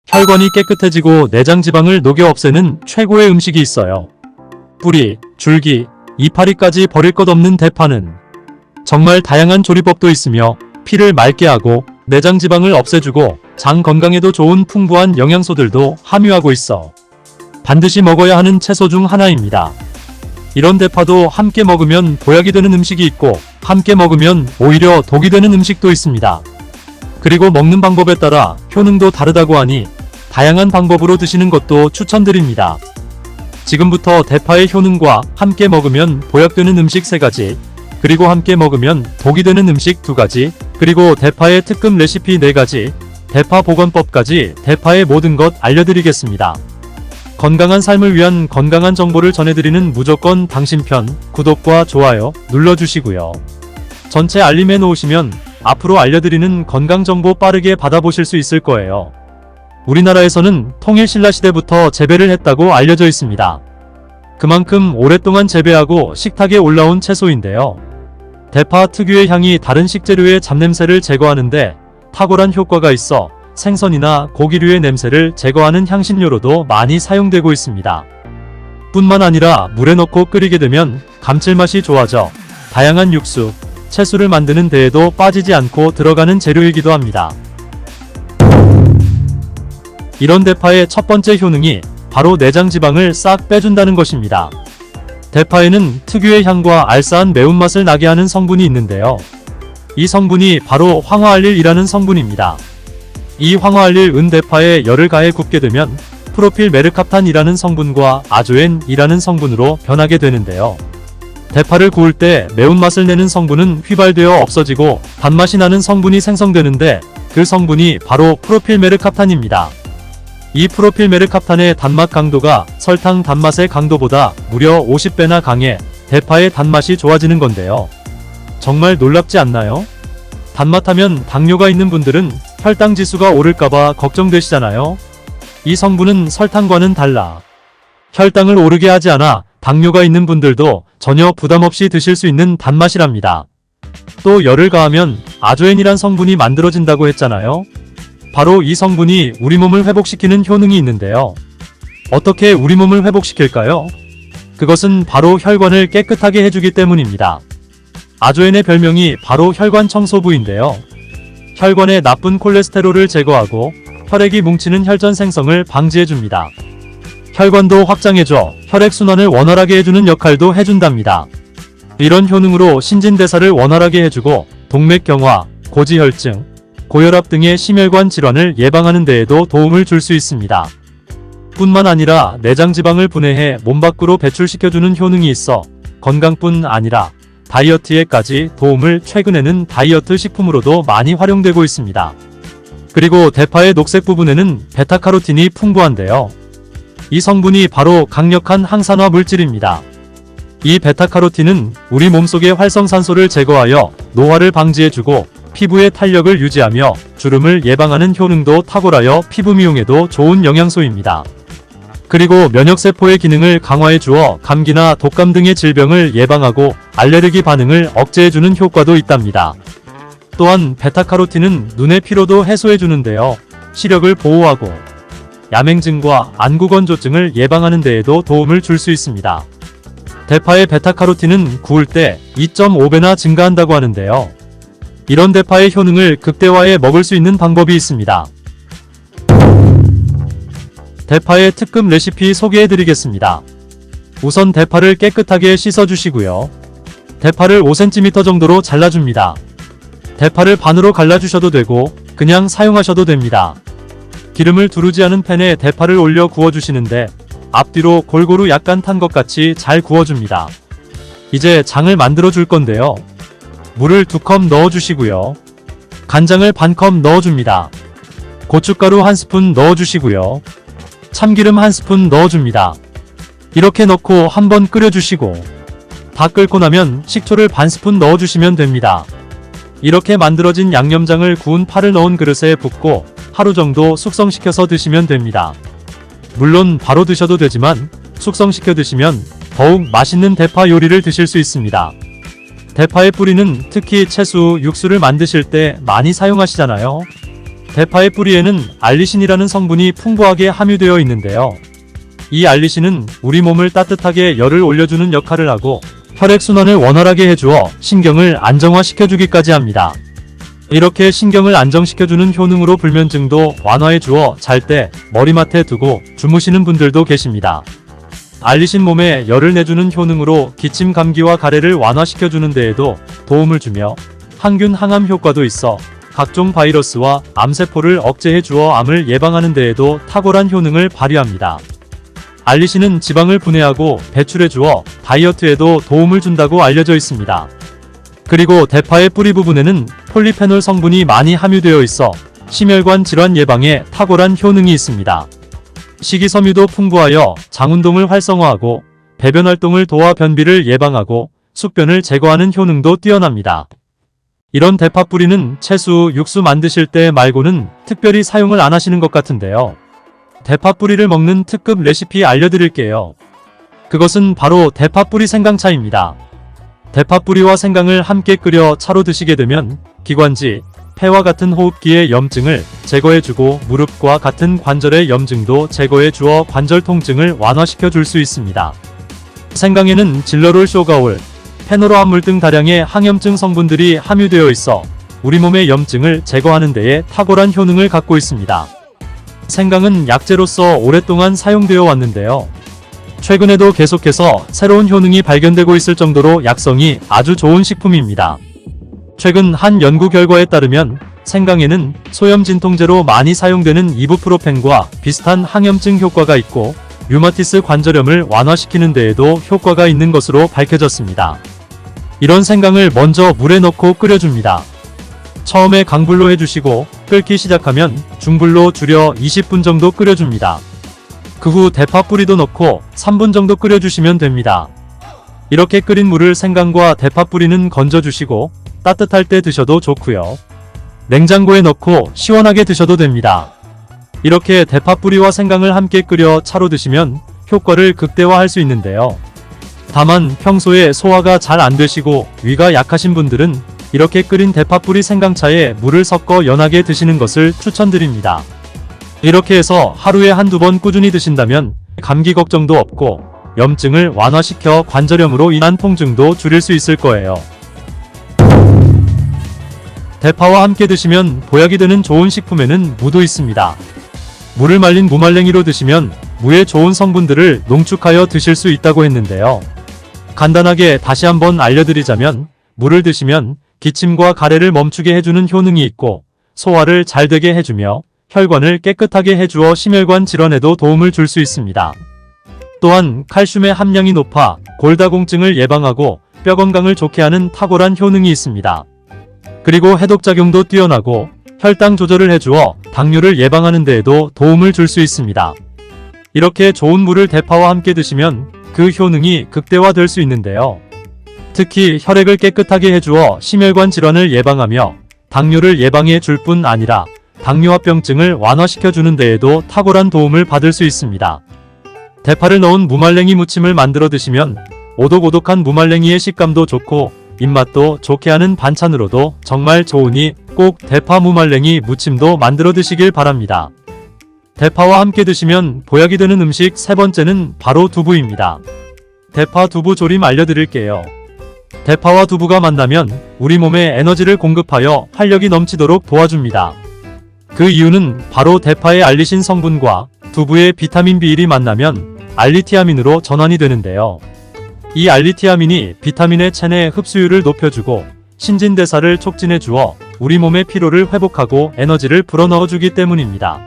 혈관이 깨끗해지고 내장 지방을 녹여 없애는 최고의 음식이 있어요. 뿌리, 줄기, 이파리까지 버릴 것 없는 대파는 정말 다양한 조리법도 있으며 피를 맑게 하고 내장 지방을 없애주고 장 건강에도 좋은 풍부한 영양소들도 함유하고 있어 반드시 먹어야 하는 채소 중 하나입니다. 이런 대파도 함께 먹으면 보약이 되는 음식이 있고 함께 먹으면 오히려 독이 되는 음식도 있습니다. 그리고 먹는 방법에 따라 효능도 다르다고 하니 다양한 방법으로 드시는 것도 추천드립니다. 지금부터 대파의 효능과 함께 먹으면 보약되는 음식 3가지, 그리고 함께 먹으면 독이 되는 음식 2가지, 그리고 대파의 특급 레시피 4가지, 대파 보관법까지 대파의 모든 것 알려드리겠습니다. 건강한 삶을 위한 건강한 정보를 전해드리는 무조건 당신 편 구독과 좋아요 눌러주시고요. 전체 알림해 놓으시면 앞으로 알려드리는 건강정보 빠르게 받아보실 수 있을 거예요. 우리나라에서는 통일신라시대부터 재배를 했다고 알려져 있습니다. 그만큼 오랫동안 재배하고 식탁에 올라온 채소인데요. 대파 특유의 향이 다른 식재료의 잡냄새를 제거하는데 탁월한 효과가 있어 생선이나 고기류의 냄새를 제거하는 향신료로도 많이 사용되고 있습니다. 뿐만 아니라 물에 넣고 끓이게 되면 감칠맛이 좋아져 다양한 육수, 채소를 만드는 데에도 빠지지 않고 들어가는 재료이기도 합니다. 이런 대파의 첫 번째 효능이 바로 내장 지방을 싹 빼준다는 것입니다. 대파에는 특유의 향과 알싸한 매운맛을 나게 하는 성분이 있는데요. 이 성분이 바로 황화알릴이라는 성분입니다. 이 황화알릴 은대파에 열을 가해 굽게 되면 프로필 메르캅탄이라는 성분과 아조엔이라는 성분으로 변하게 되는데요. 대파를 구울 때 매운맛을 내는 성분은 휘발되어 없어지고 단맛이 나는 성분이 생성되는데 그 성분이 바로 프로필 메르캅탄입니다. 이 프로필 메르캅탄의 단맛 강도가 설탕 단맛의 강도보다 무려 50배나 강해 대파의 단맛이 좋아지는 건데요. 정말 놀랍지 않나요? 단맛하면 당뇨가 있는 분들은 혈당 지수가 오를까봐 걱정되시잖아요. 이 성분은 설탕과는 달라 혈당을 오르게 하지 않아 당뇨가 있는 분들도 전혀 부담없이 드실 수 있는 단맛이랍니다. 또 열을 가하면 아조엔이란 성분이 만들어진다고 했잖아요. 바로 이 성분이 우리 몸을 회복시키는 효능이 있는데요. 어떻게 우리 몸을 회복시킬까요? 그것은 바로 혈관을 깨끗하게 해주기 때문입니다. 아조엔의 별명이 바로 혈관 청소부인데요. 혈관의 나쁜 콜레스테롤을 제거하고 혈액이 뭉치는 혈전 생성을 방지해줍니다. 혈관도 확장해줘 혈액순환을 원활하게 해주는 역할도 해준답니다. 이런 효능으로 신진대사를 원활하게 해주고 동맥경화, 고지혈증, 고혈압 등의 심혈관 질환을 예방하는 데에도 도움을 줄 수 있습니다. 뿐만 아니라 내장지방을 분해해 몸 밖으로 배출시켜주는 효능이 있어 건강뿐 아니라 다이어트에까지 도움을 최근에는 다이어트 식품으로도 많이 활용되고 있습니다. 그리고 대파의 녹색 부분에는 베타카로틴이 풍부한데요. 이 성분이 바로 강력한 항산화 물질입니다. 이 베타카로틴은 우리 몸속의 활성산소를 제거하여 노화를 방지해주고 피부의 탄력을 유지하며 주름을 예방하는 효능도 탁월하여 피부 미용에도 좋은 영양소입니다. 그리고 면역세포의 기능을 강화해 주어 감기나 독감 등의 질병을 예방하고 알레르기 반응을 억제해주는 효과도 있답니다. 또한 베타카로틴은 눈의 피로도 해소해 주는데요. 시력을 보호하고 야맹증과 안구건조증을 예방하는 데에도 도움을 줄 수 있습니다. 대파의 베타카로틴은 구울 때 2.5배나 증가한다고 하는데요. 이런 대파의 효능을 극대화해 먹을 수 있는 방법이 있습니다. 대파의 특급 레시피 소개해드리겠습니다. 우선 대파를 깨끗하게 씻어주시고요. 대파를 5cm 정도로 잘라줍니다. 대파를 반으로 갈라주셔도 되고 그냥 사용하셔도 됩니다. 기름을 두르지 않은 팬에 대파를 올려 구워주시는데 앞뒤로 골고루 약간 탄 것 같이 잘 구워줍니다. 이제 장을 만들어 줄 건데요. 물을 2컵 넣어주시고요. 간장을 반컵 넣어줍니다. 고춧가루 1스푼 넣어주시고요. 참기름 1스푼 넣어줍니다. 이렇게 넣고 한번 끓여주시고 다 끓고 나면 식초를 반스푼 넣어주시면 됩니다. 이렇게 만들어진 양념장을 구운 파를 넣은 그릇에 붓고 하루 정도 숙성시켜서 드시면 됩니다. 물론 바로 드셔도 되지만 숙성시켜 드시면 더욱 맛있는 대파 요리를 드실 수 있습니다. 대파의 뿌리는 특히 채수, 육수를 만드실 때 많이 사용하시잖아요. 대파의 뿌리에는 알리신이라는 성분이 풍부하게 함유되어 있는데요. 이 알리신은 우리 몸을 따뜻하게 열을 올려주는 역할을 하고 혈액순환을 원활하게 해주어 신경을 안정화시켜주기까지 합니다. 이렇게 신경을 안정시켜주는 효능으로 불면증도 완화해 주어 잘 때 머리맡에 두고 주무시는 분들도 계십니다. 알리신 몸에 열을 내주는 효능으로 기침 감기와 가래를 완화시켜주는 데에도 도움을 주며 항균 항암 효과도 있어 각종 바이러스와 암세포를 억제해 주어 암을 예방하는 데에도 탁월한 효능을 발휘합니다. 알리신은 지방을 분해하고 배출해 주어 다이어트에도 도움을 준다고 알려져 있습니다. 그리고 대파의 뿌리 부분에는 폴리페놀 성분이 많이 함유되어 있어 심혈관 질환 예방에 탁월한 효능이 있습니다. 식이섬유도 풍부하여 장운동을 활성화하고 배변 활동을 도와 변비를 예방하고 숙변을 제거하는 효능도 뛰어납니다. 이런 대파 뿌리는 채소, 육수 만드실 때 말고는 특별히 사용을 안 하시는 것 같은데요. 대파 뿌리를 먹는 특급 레시피 알려드릴게요. 그것은 바로 대파 뿌리 생강차입니다. 대파 뿌리와 생강을 함께 끓여 차로 드시게 되면 기관지, 폐와 같은 호흡기의 염증을 제거해주고 무릎과 같은 관절의 염증도 제거해 주어 관절 통증을 완화시켜 줄 수 있습니다. 생강에는 질러롤 쇼가올, 페노로함물 등 다량의 항염증 성분들이 함유되어 있어 우리 몸의 염증을 제거하는 데에 탁월한 효능을 갖고 있습니다. 생강은 약재로서 오랫동안 사용되어 왔는데요. 최근에도 계속해서 새로운 효능이 발견되고 있을 정도로 약성이 아주 좋은 식품입니다. 최근 한 연구 결과에 따르면 생강에는 소염 진통제로 많이 사용되는 이부프로펜과 비슷한 항염증 효과가 있고 류마티스 관절염을 완화시키는 데에도 효과가 있는 것으로 밝혀졌습니다. 이런 생강을 먼저 물에 넣고 끓여줍니다. 처음에 강불로 해주시고 끓기 시작하면 중불로 줄여 20분 정도 끓여줍니다. 그 후 대파 뿌리도 넣고 3분 정도 끓여주시면 됩니다. 이렇게 끓인 물을 생강과 대파 뿌리는 건져주시고 따뜻할 때 드셔도 좋고요. 냉장고에 넣고 시원하게 드셔도 됩니다. 이렇게 대파 뿌리와 생강을 함께 끓여 차로 드시면 효과를 극대화할 수 있는데요. 다만 평소에 소화가 잘 안 되시고 위가 약하신 분들은 이렇게 끓인 대파 뿌리 생강차에 물을 섞어 연하게 드시는 것을 추천드립니다. 이렇게 해서 하루에 한두 번 꾸준히 드신다면 감기 걱정도 없고 염증을 완화시켜 관절염으로 인한 통증도 줄일 수 있을 거예요. 대파와 함께 드시면 보약이 되는 좋은 식품에는 무도 있습니다. 무를 말린 무말랭이로 드시면 무의 좋은 성분들을 농축하여 드실 수 있다고 했는데요. 간단하게 다시 한번 알려드리자면 무를 드시면 기침과 가래를 멈추게 해주는 효능이 있고 소화를 잘 되게 해주며 혈관을 깨끗하게 해주어 심혈관 질환에도 도움을 줄 수 있습니다. 또한 칼슘의 함량이 높아 골다공증을 예방하고 뼈 건강을 좋게 하는 탁월한 효능이 있습니다. 그리고 해독작용도 뛰어나고 혈당 조절을 해주어 당뇨를 예방하는 데에도 도움을 줄 수 있습니다. 이렇게 좋은 무를 대파와 함께 드시면 그 효능이 극대화될 수 있는데요. 특히 혈액을 깨끗하게 해주어 심혈관 질환을 예방하며 당뇨를 예방해 줄 뿐 아니라 당뇨합병증을 완화시켜 주는 데에도 탁월한 도움을 받을 수 있습니다. 대파를 넣은 무말랭이 무침을 만들어 드시면 오독오독한 무말랭이의 식감도 좋고 입맛도 좋게 하는 반찬으로도 정말 좋으니 꼭 대파 무말랭이 무침도 만들어 드시길 바랍니다. 대파와 함께 드시면 보약이 되는 음식 세 번째는 바로 두부입니다. 대파 두부 조림 알려드릴게요. 대파와 두부가 만나면 우리 몸에 에너지를 공급하여 활력이 넘치도록 도와줍니다. 그 이유는 바로 대파의 알리신 성분과 두부의 비타민 B1이 만나면 알리티아민으로 전환이 되는데요. 이 알리티아민이 비타민의 체내 흡수율을 높여주고 신진대사를 촉진해 주어 우리 몸의 피로를 회복하고 에너지를 불어넣어주기 때문입니다.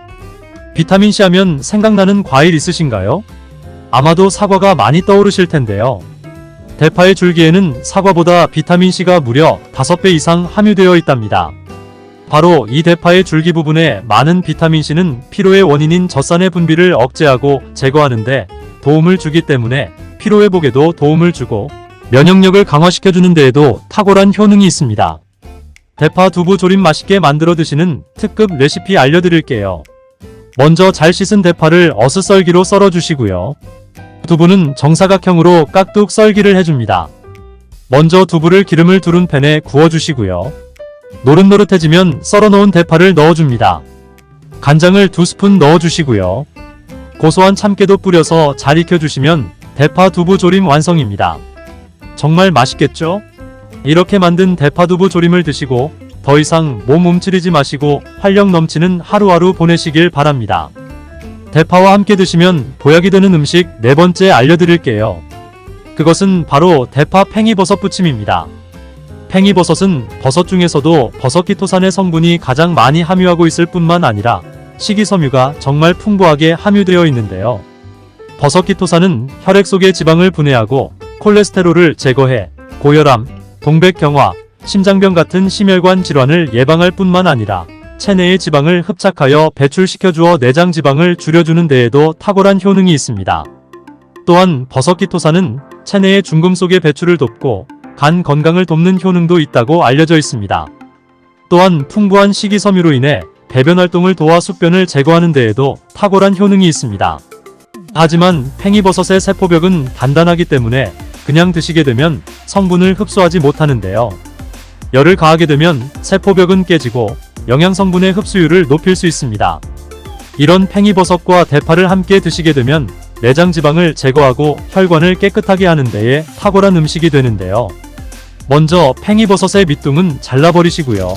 비타민C 하면 생각나는 과일 있으신가요? 아마도 사과가 많이 떠오르실 텐데요. 대파의 줄기에는 사과보다 비타민C가 무려 5배 이상 함유되어 있답니다. 바로 이 대파의 줄기 부분에 많은 비타민C는 피로의 원인인 젖산의 분비를 억제하고 제거하는데 도움을 주기 때문에 피로회복에도 도움을 주고 면역력을 강화시켜주는 데에도 탁월한 효능이 있습니다. 대파 두부 조림 맛있게 만들어 드시는 특급 레시피 알려드릴게요. 먼저 잘 씻은 대파를 어슷썰기로 썰어주시고요. 두부는 정사각형으로 깍둑 썰기를 해줍니다. 먼저 두부를 기름을 두른 팬에 구워주시고요. 노릇노릇해지면 썰어놓은 대파를 넣어줍니다. 간장을 2스푼 넣어주시고요. 고소한 참깨도 뿌려서 잘 익혀주시면 대파 두부 조림 완성입니다. 정말 맛있겠죠? 이렇게 만든 대파 두부 조림을 드시고 더 이상 몸 움츠리지 마시고 활력 넘치는 하루하루 보내시길 바랍니다. 대파와 함께 드시면 보약이 되는 음식 네 번째 알려드릴게요. 그것은 바로 대파 팽이버섯 부침입니다. 팽이버섯은 버섯 중에서도 버섯키토산의 성분이 가장 많이 함유하고 있을 뿐만 아니라 식이섬유가 정말 풍부하게 함유되어 있는데요. 버섯키토산은 혈액 속의 지방을 분해하고 콜레스테롤을 제거해 고혈압, 동백경화, 심장병 같은 심혈관 질환을 예방할 뿐만 아니라 체내의 지방을 흡착하여 배출시켜주어 내장 지방을 줄여주는 데에도 탁월한 효능이 있습니다. 또한 버섯키토산은 체내의 중금속의 배출을 돕고 간 건강을 돕는 효능도 있다고 알려져 있습니다. 또한 풍부한 식이섬유로 인해 배변 활동을 도와 숙변을 제거하는 데에도 탁월한 효능이 있습니다. 하지만 팽이버섯의 세포벽은 단단하기 때문에 그냥 드시게 되면 성분을 흡수하지 못하는데요. 열을 가하게 되면 세포벽은 깨지고 영양성분의 흡수율을 높일 수 있습니다. 이런 팽이버섯과 대파를 함께 드시게 되면 내장 지방을 제거하고 혈관을 깨끗하게 하는 데에 탁월한 음식이 되는데요. 먼저 팽이버섯의 밑둥은 잘라버리시고요.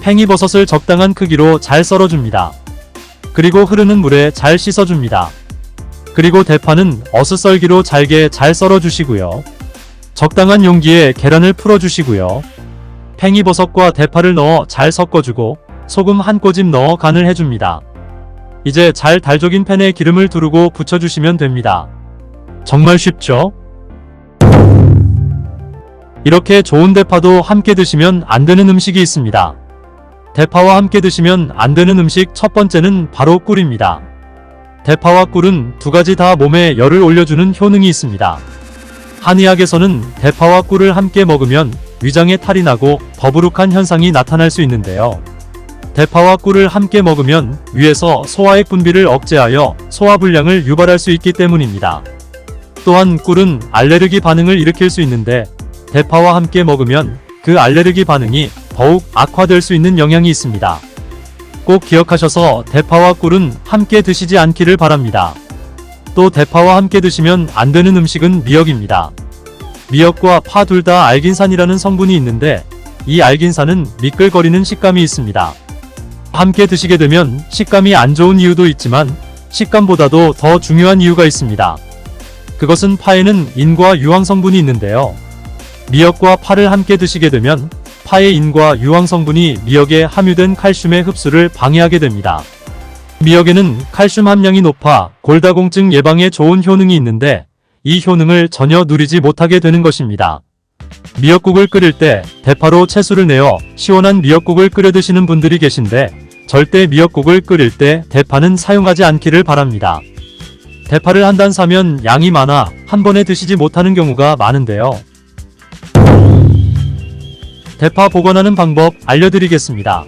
팽이버섯을 적당한 크기로 잘 썰어줍니다. 그리고 흐르는 물에 잘 씻어줍니다. 그리고 대파는 어슷썰기로 잘게 잘 썰어주시고요. 적당한 용기에 계란을 풀어주시고요. 팽이버섯과 대파를 넣어 잘 섞어주고 소금 한 꼬집 넣어 간을 해줍니다. 이제 잘 달족인 팬에 기름을 두르고 부쳐주시면 됩니다. 정말 쉽죠? 이렇게 좋은 대파도 함께 드시면 안 되는 음식이 있습니다. 대파와 함께 드시면 안 되는 음식 첫 번째는 바로 꿀입니다. 대파와 꿀은 두 가지 다 몸에 열을 올려주는 효능이 있습니다. 한의학에서는 대파와 꿀을 함께 먹으면 위장에 탈이 나고 더부룩한 현상이 나타날 수 있는데요. 대파와 꿀을 함께 먹으면 위에서 소화액 분비를 억제하여 소화불량을 유발할 수 있기 때문입니다. 또한 꿀은 알레르기 반응을 일으킬 수 있는데 대파와 함께 먹으면 그 알레르기 반응이 더욱 악화될 수 있는 영향이 있습니다. 꼭 기억하셔서 대파와 꿀은 함께 드시지 않기를 바랍니다. 또 대파와 함께 드시면 안 되는 음식은 미역입니다. 미역과 파 둘 다 알긴산이라는 성분이 있는데 이 알긴산은 미끌거리는 식감이 있습니다. 함께 드시게 되면 식감이 안 좋은 이유도 있지만 식감보다도 더 중요한 이유가 있습니다. 그것은 파에는 인과 유황 성분이 있는데요. 미역과 파를 함께 드시게 되면 파의 인과 유황 성분이 미역에 함유된 칼슘의 흡수를 방해하게 됩니다. 미역에는 칼슘 함량이 높아 골다공증 예방에 좋은 효능이 있는데 이 효능을 전혀 누리지 못하게 되는 것입니다. 미역국을 끓일 때 대파로 채수를 내어 시원한 미역국을 끓여 드시는 분들이 계신데 절대 미역국을 끓일 때 대파는 사용하지 않기를 바랍니다. 대파를 한 단 사면 양이 많아 한 번에 드시지 못하는 경우가 많은데요. 대파 보관하는 방법 알려드리겠습니다.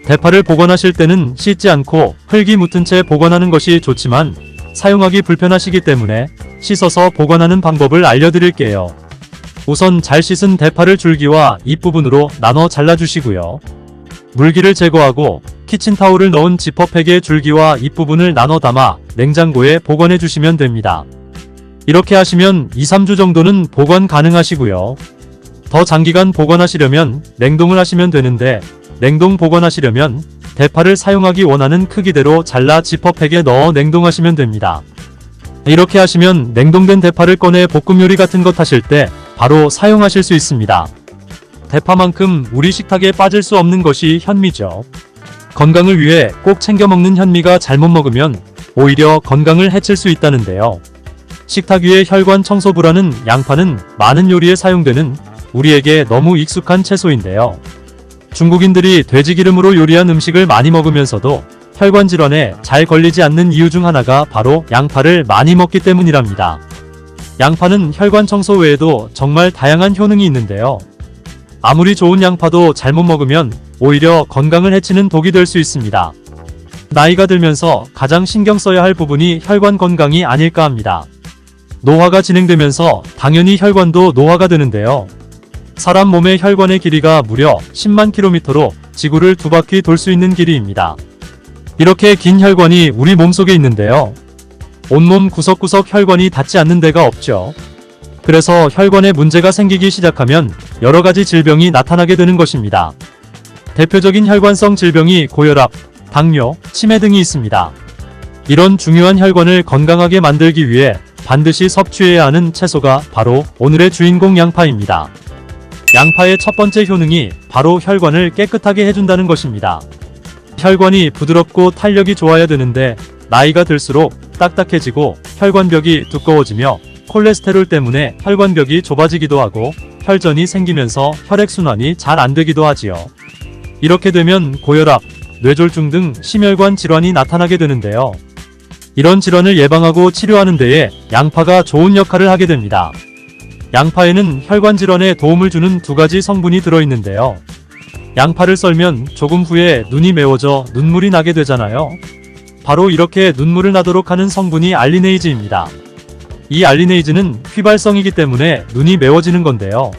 대파를 보관하실 때는 씻지 않고 흙이 묻은 채 보관하는 것이 좋지만 사용하기 불편하시기 때문에 씻어서 보관하는 방법을 알려드릴게요. 우선 잘 씻은 대파를 줄기와 잎부분으로 나눠 잘라주시고요. 물기를 제거하고 키친타올을 넣은 지퍼백에 줄기와 잎부분을 나눠 담아 냉장고에 보관해 주시면 됩니다. 이렇게 하시면 2-3주 정도는 보관 가능하시고요. 더 장기간 보관하시려면 냉동을 하시면 되는데 냉동 보관하시려면 대파를 사용하기 원하는 크기대로 잘라 지퍼백에 넣어 냉동하시면 됩니다. 이렇게 하시면 냉동된 대파를 꺼내 볶음 요리 같은 것 하실 때 바로 사용하실 수 있습니다. 대파만큼 우리 식탁에 빠질 수 없는 것이 현미죠. 건강을 위해 꼭 챙겨 먹는 현미가 잘못 먹으면 오히려 건강을 해칠 수 있다는데요. 식탁 위에 혈관 청소부라는 양파는 많은 요리에 사용되는 우리에게 너무 익숙한 채소인데요. 중국인들이 돼지기름으로 요리한 음식을 많이 먹으면서도 혈관 질환에 잘 걸리지 않는 이유 중 하나가 바로 양파를 많이 먹기 때문이랍니다. 양파는 혈관 청소 외에도 정말 다양한 효능이 있는데요. 아무리 좋은 양파도 잘못 먹으면 오히려 건강을 해치는 독이 될 수 있습니다. 나이가 들면서 가장 신경 써야 할 부분이 혈관 건강이 아닐까 합니다. 노화가 진행되면서 당연히 혈관도 노화가 되는데요. 사람 몸의 혈관의 길이가 무려 10만 km로 지구를 2바퀴 돌 수 있는 길이입니다. 이렇게 긴 혈관이 우리 몸속에 있는데요. 온몸 구석구석 혈관이 닿지 않는 데가 없죠. 그래서 혈관에 문제가 생기기 시작하면 여러가지 질병이 나타나게 되는 것입니다. 대표적인 혈관성 질병이 고혈압, 당뇨, 치매 등이 있습니다. 이런 중요한 혈관을 건강하게 만들기 위해 반드시 섭취해야 하는 채소가 바로 오늘의 주인공 양파입니다. 양파의 첫 번째 효능이 바로 혈관을 깨끗하게 해준다는 것입니다. 혈관이 부드럽고 탄력이 좋아야 되는데 나이가 들수록 딱딱해지고 혈관벽이 두꺼워지며 콜레스테롤 때문에 혈관벽이 좁아지기도 하고 혈전이 생기면서 혈액순환이 잘 안되기도 하지요. 이렇게 되면 고혈압, 뇌졸중 등 심혈관 질환이 나타나게 되는데요. 이런 질환을 예방하고 치료하는 데에 양파가 좋은 역할을 하게 됩니다. 양파에는 혈관 질환에 도움을 주는 두 가지 성분이 들어있는데요. 양파를 썰면 조금 후에 눈이 매워져 눈물이 나게 되잖아요. 바로 이렇게 눈물을 나도록 하는 성분이 알리네이즈입니다. 이 알리네이즈는 휘발성이기 때문에 눈이 매워지는 건데요.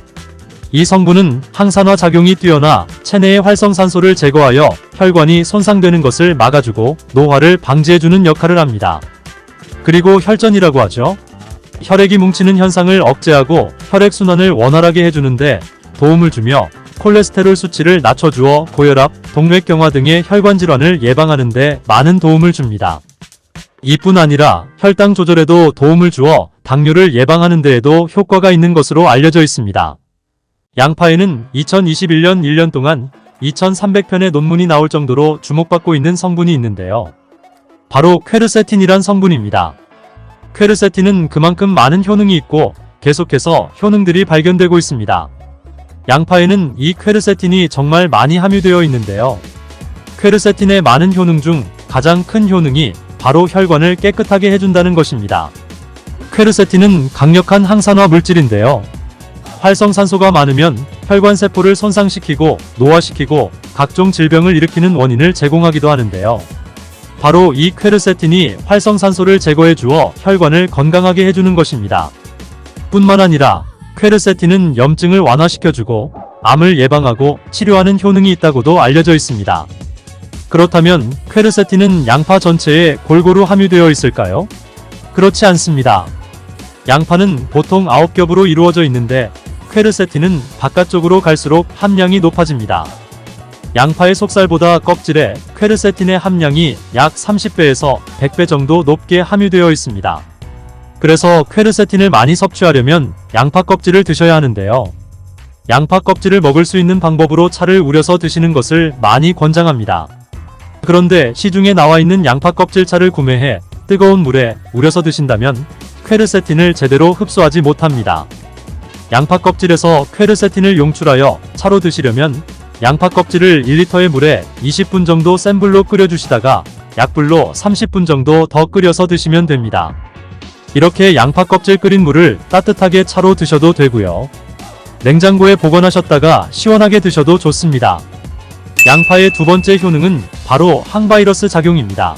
이 성분은 항산화 작용이 뛰어나 체내의 활성산소를 제거하여 혈관이 손상되는 것을 막아주고 노화를 방지해주는 역할을 합니다. 그리고 혈전이라고 하죠. 혈액이 뭉치는 현상을 억제하고 혈액순환을 원활하게 해주는데 도움을 주며 콜레스테롤 수치를 낮춰주어 고혈압, 동맥경화 등의 혈관 질환을 예방하는 데 많은 도움을 줍니다. 이뿐 아니라 혈당 조절에도 도움을 주어 당뇨를 예방하는 데에도 효과가 있는 것으로 알려져 있습니다. 양파에는 2021년 1년 동안 2300편의 논문이 나올 정도로 주목받고 있는 성분이 있는데요. 바로 퀘르세틴이란 성분입니다. 퀘르세틴은 그만큼 많은 효능이 있고 계속해서 효능들이 발견되고 있습니다. 양파에는 이 퀘르세틴이 정말 많이 함유되어 있는데요. 퀘르세틴의 많은 효능 중 가장 큰 효능이 바로 혈관을 깨끗하게 해준다는 것입니다. 퀘르세틴은 강력한 항산화 물질인데요. 활성산소가 많으면 혈관세포를 손상시키고 노화시키고 각종 질병을 일으키는 원인을 제공하기도 하는데요. 바로 이 퀘르세틴이 활성산소를 제거해 주어 혈관을 건강하게 해주는 것입니다. 뿐만 아니라 퀘르세틴은 염증을 완화시켜주고 암을 예방하고 치료하는 효능이 있다고도 알려져 있습니다. 그렇다면 퀘르세틴은 양파 전체에 골고루 함유되어 있을까요? 그렇지 않습니다. 양파는 보통 9겹으로 이루어져 있는데 퀘르세틴은 바깥쪽으로 갈수록 함량이 높아집니다. 양파의 속살보다 껍질에 퀘르세틴의 함량이 약 30배에서 100배 정도 높게 함유되어 있습니다. 그래서 퀘르세틴을 많이 섭취하려면 양파 껍질을 드셔야 하는데요. 양파 껍질을 먹을 수 있는 방법으로 차를 우려서 드시는 것을 많이 권장합니다. 그런데 시중에 나와 있는 양파 껍질 차를 구매해 뜨거운 물에 우려서 드신다면 퀘르세틴을 제대로 흡수하지 못합니다. 양파 껍질에서 퀘르세틴을 용출하여 차로 드시려면 양파 껍질을 1리터의 물에 20분 정도 센 불로 끓여주시다가 약불로 30분 정도 더 끓여서 드시면 됩니다. 이렇게 양파 껍질 끓인 물을 따뜻하게 차로 드셔도 되고요. 냉장고에 보관하셨다가 시원하게 드셔도 좋습니다. 양파의 두 번째 효능은 바로 항바이러스 작용입니다.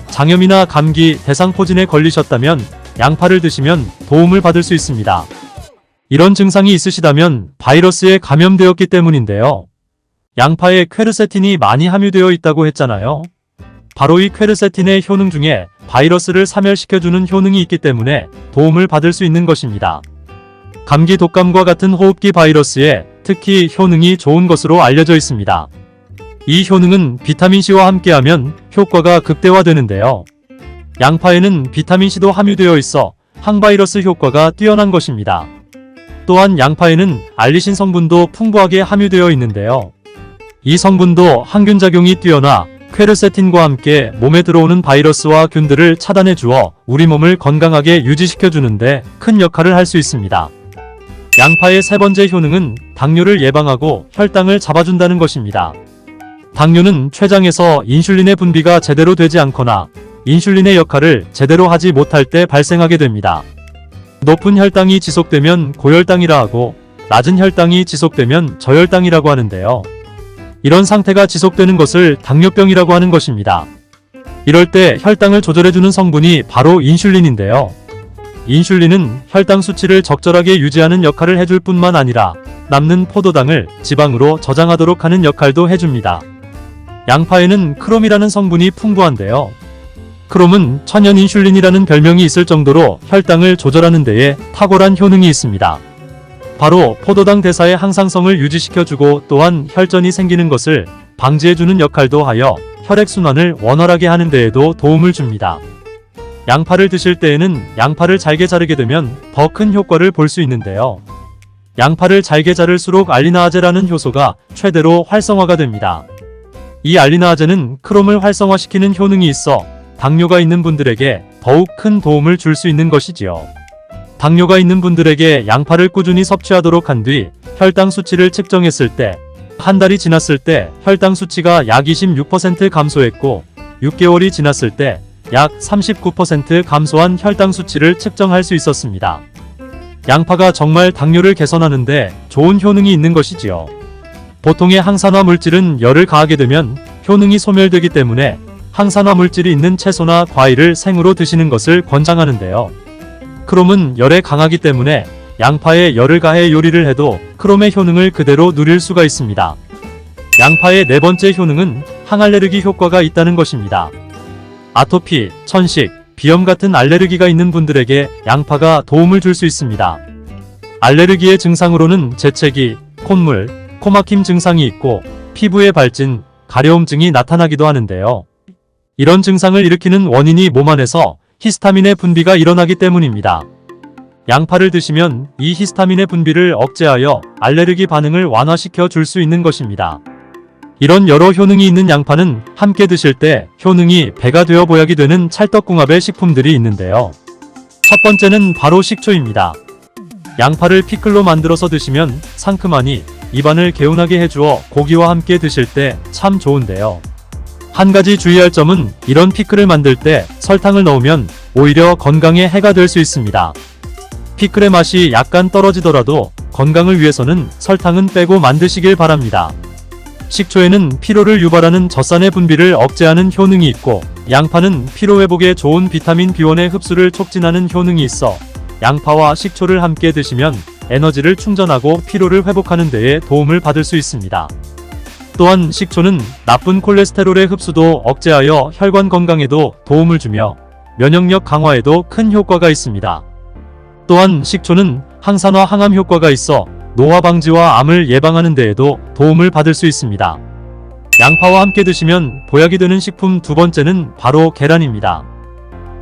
장염이나 감기, 대상포진에 걸리셨다면 양파를 드시면 도움을 받을 수 있습니다. 이런 증상이 있으시다면 바이러스에 감염되었기 때문인데요. 양파에 퀘르세틴이 많이 함유되어 있다고 했잖아요. 바로 이 퀘르세틴의 효능 중에 바이러스를 사멸시켜주는 효능이 있기 때문에 도움을 받을 수 있는 것입니다. 감기, 독감과 같은 호흡기 바이러스에 특히 효능이 좋은 것으로 알려져 있습니다. 이 효능은 비타민C와 함께하면 효과가 극대화되는데요. 양파에는 비타민C도 함유되어 있어 항바이러스 효과가 뛰어난 것입니다. 또한 양파에는 알리신 성분도 풍부하게 함유되어 있는데요. 이 성분도 항균작용이 뛰어나 퀘르세틴과 함께 몸에 들어오는 바이러스와 균들을 차단해 주어 우리 몸을 건강하게 유지시켜 주는데 큰 역할을 할 수 있습니다. 양파의 세 번째 효능은 당뇨를 예방하고 혈당을 잡아준다는 것입니다. 당뇨는 췌장에서 인슐린의 분비가 제대로 되지 않거나 인슐린의 역할을 제대로 하지 못할 때 발생하게 됩니다. 높은 혈당이 지속되면 고혈당이라 하고 낮은 혈당이 지속되면 저혈당이라고 하는데요. 이런 상태가 지속되는 것을 당뇨병이라고 하는 것입니다. 이럴 때 혈당을 조절해주는 성분이 바로 인슐린인데요. 인슐린은 혈당 수치를 적절하게 유지하는 역할을 해줄 뿐만 아니라 남는 포도당을 지방으로 저장하도록 하는 역할도 해줍니다. 양파에는 크롬이라는 성분이 풍부한데요. 크롬은 천연 인슐린이라는 별명이 있을 정도로 혈당을 조절하는 데에 탁월한 효능이 있습니다. 바로 포도당 대사의 항상성을 유지시켜주고 또한 혈전이 생기는 것을 방지해주는 역할도 하여 혈액순환을 원활하게 하는 데에도 도움을 줍니다. 양파를 드실 때에는 양파를 잘게 자르게 되면 더 큰 효과를 볼 수 있는데요. 양파를 잘게 자를수록 알리나아제라는 효소가 최대로 활성화가 됩니다. 이 알리나아제는 크롬을 활성화시키는 효능이 있어 당뇨가 있는 분들에게 더욱 큰 도움을 줄 수 있는 것이지요. 당뇨가 있는 분들에게 양파를 꾸준히 섭취하도록 한 뒤 혈당 수치를 측정했을 때 한 달이 지났을 때 혈당 수치가 약 26% 감소했고 6개월이 지났을 때 약 39% 감소한 혈당 수치를 측정할 수 있었습니다. 양파가 정말 당뇨를 개선하는데 좋은 효능이 있는 것이지요. 보통의 항산화 물질은 열을 가하게 되면 효능이 소멸되기 때문에 항산화 물질이 있는 채소나 과일을 생으로 드시는 것을 권장하는데요. 크롬은 열에 강하기 때문에 양파에 열을 가해 요리를 해도 크롬의 효능을 그대로 누릴 수가 있습니다. 양파의 네 번째 효능은 항알레르기 효과가 있다는 것입니다. 아토피, 천식, 비염 같은 알레르기가 있는 분들에게 양파가 도움을 줄 수 있습니다. 알레르기의 증상으로는 재채기, 콧물, 코막힘 증상이 있고 피부에 발진, 가려움증이 나타나기도 하는데요. 이런 증상을 일으키는 원인이 몸 안에서 히스타민의 분비가 일어나기 때문입니다. 양파를 드시면 이 히스타민의 분비를 억제하여 알레르기 반응을 완화시켜 줄 수 있는 것입니다. 이런 여러 효능이 있는 양파는 함께 드실 때 효능이 배가 되어 보약이 되는 찰떡궁합의 식품들이 있는데요. 첫 번째는 바로 식초입니다. 양파를 피클로 만들어서 드시면 상큼하니 입안을 개운하게 해주어 고기와 함께 드실 때 참 좋은데요. 한 가지 주의할 점은 이런 피클을 만들 때 설탕을 넣으면 오히려 건강에 해가 될 수 있습니다. 피클의 맛이 약간 떨어지더라도 건강을 위해서는 설탕은 빼고 만드시길 바랍니다. 식초에는 피로를 유발하는 젖산의 분비를 억제하는 효능이 있고 양파는 피로회복에 좋은 비타민 B1의 흡수를 촉진하는 효능이 있어 양파와 식초를 함께 드시면 에너지를 충전하고 피로를 회복하는 데에 도움을 받을 수 있습니다. 또한 식초는 나쁜 콜레스테롤의 흡수도 억제하여 혈관 건강에도 도움을 주며 면역력 강화에도 큰 효과가 있습니다. 또한 식초는 항산화 항암 효과가 있어 노화 방지와 암을 예방하는 데에도 도움을 받을 수 있습니다. 양파와 함께 드시면 보약이 되는 식품 두 번째는 바로 계란입니다.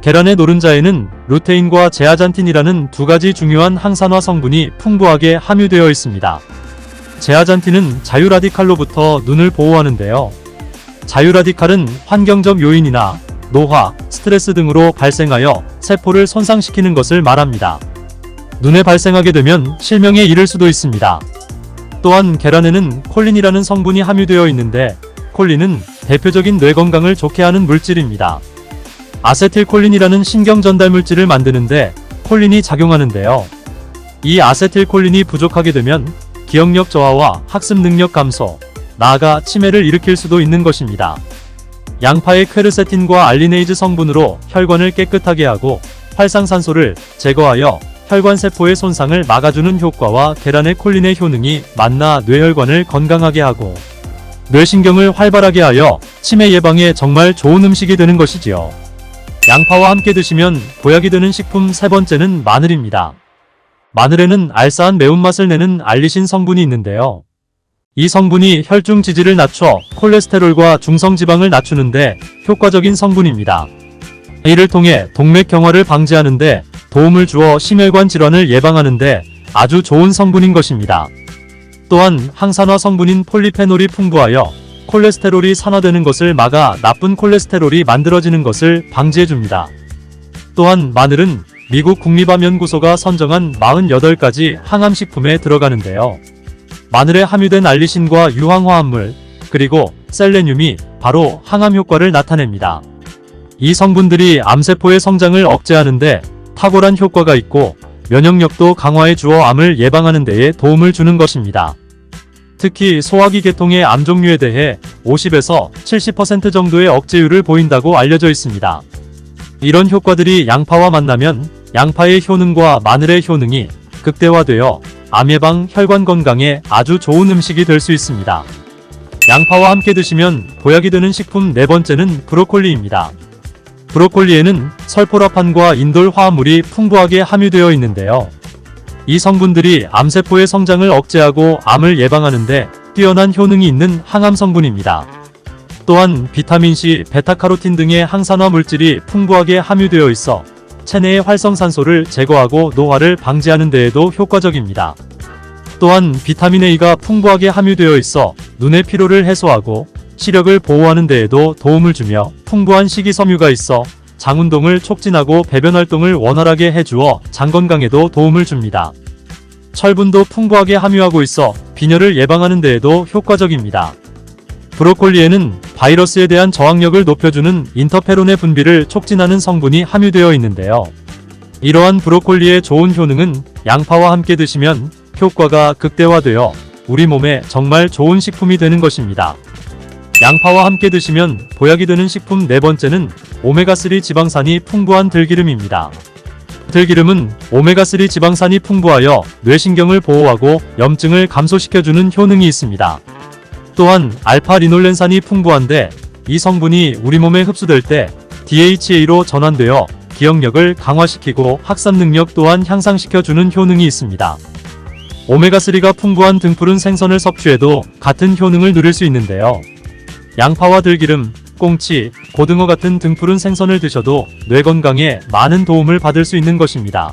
계란의 노른자에는 루테인과 제아잔틴이라는 두 가지 중요한 항산화 성분이 풍부하게 함유되어 있습니다. 제아잔틴은 자유라디칼로부터 눈을 보호하는데요. 자유라디칼은 환경적 요인이나 노화, 스트레스 등으로 발생하여 세포를 손상시키는 것을 말합니다. 눈에 발생하게 되면 실명에 이를 수도 있습니다. 또한 계란에는 콜린이라는 성분이 함유되어 있는데 콜린은 대표적인 뇌 건강을 좋게 하는 물질입니다. 아세틸콜린이라는 신경 전달 물질을 만드는데 콜린이 작용하는데요. 이 아세틸콜린이 부족하게 되면 기억력 저하와 학습 능력 감소, 나아가 치매를 일으킬 수도 있는 것입니다. 양파의 퀘르세틴과 알리네이즈 성분으로 혈관을 깨끗하게 하고 활상산소를 제거하여 혈관세포의 손상을 막아주는 효과와 계란의 콜린의 효능이 만나 뇌혈관을 건강하게 하고 뇌신경을 활발하게 하여 치매 예방에 정말 좋은 음식이 되는 것이지요. 양파와 함께 드시면 보약이 되는 식품 세 번째는 마늘입니다. 마늘에는 알싸한 매운맛을 내는 알리신 성분이 있는데요. 이 성분이 혈중 지지를 낮춰 콜레스테롤과 중성지방을 낮추는데 효과적인 성분입니다. 이를 통해 동맥경화를 방지하는데 도움을 주어 심혈관 질환을 예방하는데 아주 좋은 성분인 것입니다. 또한 항산화 성분인 폴리페놀이 풍부하여 콜레스테롤이 산화되는 것을 막아 나쁜 콜레스테롤이 만들어지는 것을 방지해줍니다. 또한 마늘은 미국 국립암연구소가 선정한 48가지 항암식품에 들어가는데요. 마늘에 함유된 알리신과 유황화합물, 그리고 셀레늄이 바로 항암 효과를 나타냅니다. 이 성분들이 암세포의 성장을 억제하는데 탁월한 효과가 있고 면역력도 강화해 주어 암을 예방하는 데에 도움을 주는 것입니다. 특히 소화기 계통의 암 종류에 대해 50에서 70% 정도의 억제율을 보인다고 알려져 있습니다. 이런 효과들이 양파와 만나면 양파의 효능과 마늘의 효능이 극대화되어 암 예방, 혈관 건강에 아주 좋은 음식이 될 수 있습니다. 양파와 함께 드시면 보약이 되는 식품 네 번째는 브로콜리입니다. 브로콜리에는 설포라판과 인돌 화합물이 풍부하게 함유되어 있는데요. 이 성분들이 암세포의 성장을 억제하고 암을 예방하는데 뛰어난 효능이 있는 항암 성분입니다. 또한 비타민C, 베타카로틴 등의 항산화 물질이 풍부하게 함유되어 있어 체내의 활성산소를 제거하고 노화를 방지하는 데에도 효과적입니다. 또한 비타민 A가 풍부하게 함유되어 있어 눈의 피로를 해소하고 시력을 보호하는 데에도 도움을 주며 풍부한 식이섬유가 있어 장 운동을 촉진하고 배변 활동을 원활하게 해주어 장 건강에도 도움을 줍니다. 철분도 풍부하게 함유하고 있어 빈혈을 예방하는 데에도 효과적입니다. 브로콜리에는 바이러스에 대한 저항력을 높여주는 인터페론의 분비를 촉진하는 성분이 함유되어 있는데요. 이러한 브로콜리의 좋은 효능은 양파와 함께 드시면 효과가 극대화되어 우리 몸에 정말 좋은 식품이 되는 것입니다. 양파와 함께 드시면 보약이 되는 식품 네 번째는 오메가3 지방산이 풍부한 들기름입니다. 들기름은 오메가3 지방산이 풍부하여 뇌신경을 보호하고 염증을 감소시켜주는 효능이 있습니다. 또한 알파-리놀렌산이 풍부한데 이 성분이 우리 몸에 흡수될 때 DHA로 전환되어 기억력을 강화시키고 학습 능력 또한 향상시켜주는 효능이 있습니다. 오메가3가 풍부한 등푸른 생선을 섭취해도 같은 효능을 누릴 수 있는데요. 양파와 들기름, 꽁치, 고등어 같은 등푸른 생선을 드셔도 뇌 건강에 많은 도움을 받을 수 있는 것입니다.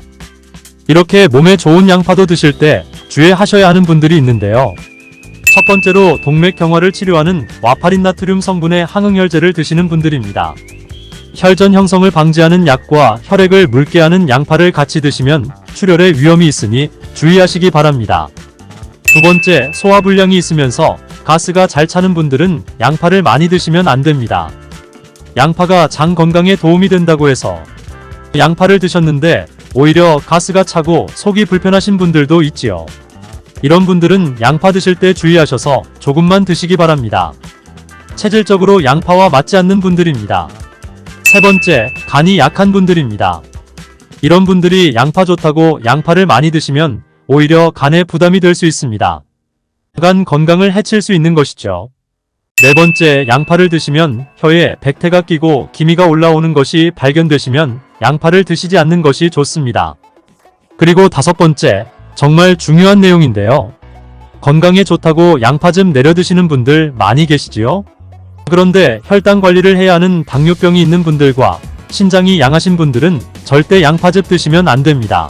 이렇게 몸에 좋은 양파도 드실 때 주의하셔야 하는 분들이 있는데요. 첫 번째로 동맥 경화를 치료하는 와파린 나트륨 성분의 항응혈제를 드시는 분들입니다. 혈전 형성을 방지하는 약과 혈액을 묽게 하는 양파를 같이 드시면 출혈의 위험이 있으니 주의하시기 바랍니다. 두 번째, 소화불량이 있으면서 가스가 잘 차는 분들은 양파를 많이 드시면 안 됩니다. 양파가 장 건강에 도움이 된다고 해서 양파를 드셨는데 오히려 가스가 차고 속이 불편하신 분들도 있지요. 이런 분들은 양파 드실 때 주의하셔서 조금만 드시기 바랍니다. 체질적으로 양파와 맞지 않는 분들입니다. 세 번째, 간이 약한 분들입니다. 이런 분들이 양파 좋다고 양파를 많이 드시면 오히려 간에 부담이 될 수 있습니다. 간 건강을 해칠 수 있는 것이죠. 네 번째, 양파를 드시면 혀에 백태가 끼고 기미가 올라오는 것이 발견되시면 양파를 드시지 않는 것이 좋습니다. 그리고 다섯 번째, 정말 중요한 내용인데요. 건강에 좋다고 양파 좀 내려 드시는 분들 많이 계시지요? 그런데 혈당 관리를 해야 하는 당뇨병이 있는 분들과 신장이 양하신 분들은 절대 양파즙 드시면 안 됩니다.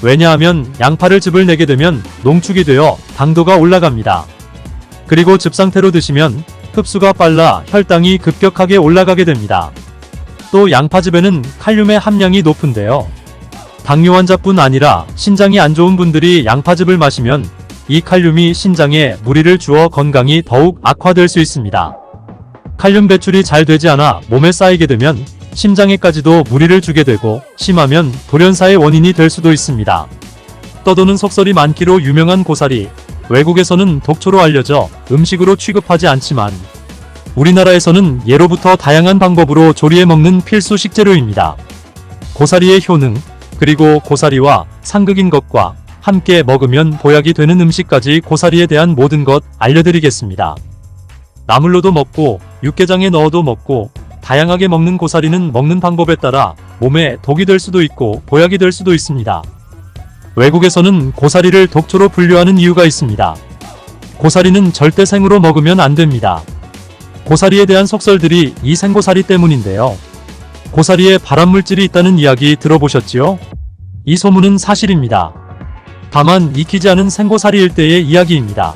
왜냐하면 양파를 즙을 내게 되면 농축이 되어 당도가 올라갑니다. 그리고 즙 상태로 드시면 흡수가 빨라 혈당이 급격하게 올라가게 됩니다. 또 양파즙에는 칼륨의 함량이 높은데요. 당뇨 환자뿐 아니라 신장이 안 좋은 분들이 양파즙을 마시면 이 칼륨이 신장에 무리를 주어 건강이 더욱 악화될 수 있습니다. 칼륨 배출이 잘 되지 않아 몸에 쌓이게 되면 심장에까지도 무리를 주게 되고 심하면 돌연사의 원인이 될 수도 있습니다. 떠도는 속설이 많기로 유명한 고사리, 외국에서는 독초로 알려져 음식으로 취급하지 않지만 우리나라에서는 예로부터 다양한 방법으로 조리해 먹는 필수 식재료입니다. 고사리의 효능, 그리고 고사리와 상극인 것과 함께 먹으면 보약이 되는 음식까지 고사리에 대한 모든 것 알려드리겠습니다. 나물로도 먹고 육개장에 넣어도 먹고 다양하게 먹는 고사리는 먹는 방법에 따라 몸에 독이 될 수도 있고 보약이 될 수도 있습니다. 외국에서는 고사리를 독초로 분류하는 이유가 있습니다. 고사리는 절대 생으로 먹으면 안 됩니다. 고사리에 대한 속설들이 이 생고사리 때문인데요. 고사리에 발암물질이 있다는 이야기 들어보셨지요? 이 소문은 사실입니다. 다만 익히지 않은 생고사리일 때의 이야기입니다.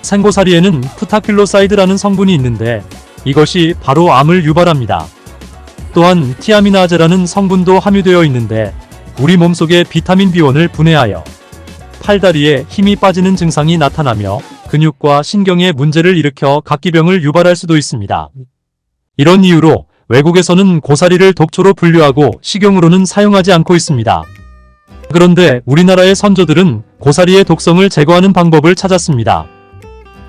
생고사리에는 프타킬로사이드라는 성분이 있는데 이것이 바로 암을 유발합니다. 또한 티아미나아제라는 성분도 함유되어 있는데 우리 몸속에 비타민 B1을 분해하여 팔다리에 힘이 빠지는 증상이 나타나며 근육과 신경에 문제를 일으켜 각기병을 유발할 수도 있습니다. 이런 이유로 외국에서는 고사리를 독초로 분류하고 식용으로는 사용하지 않고 있습니다. 그런데 우리나라의 선조들은 고사리의 독성을 제거하는 방법을 찾았습니다.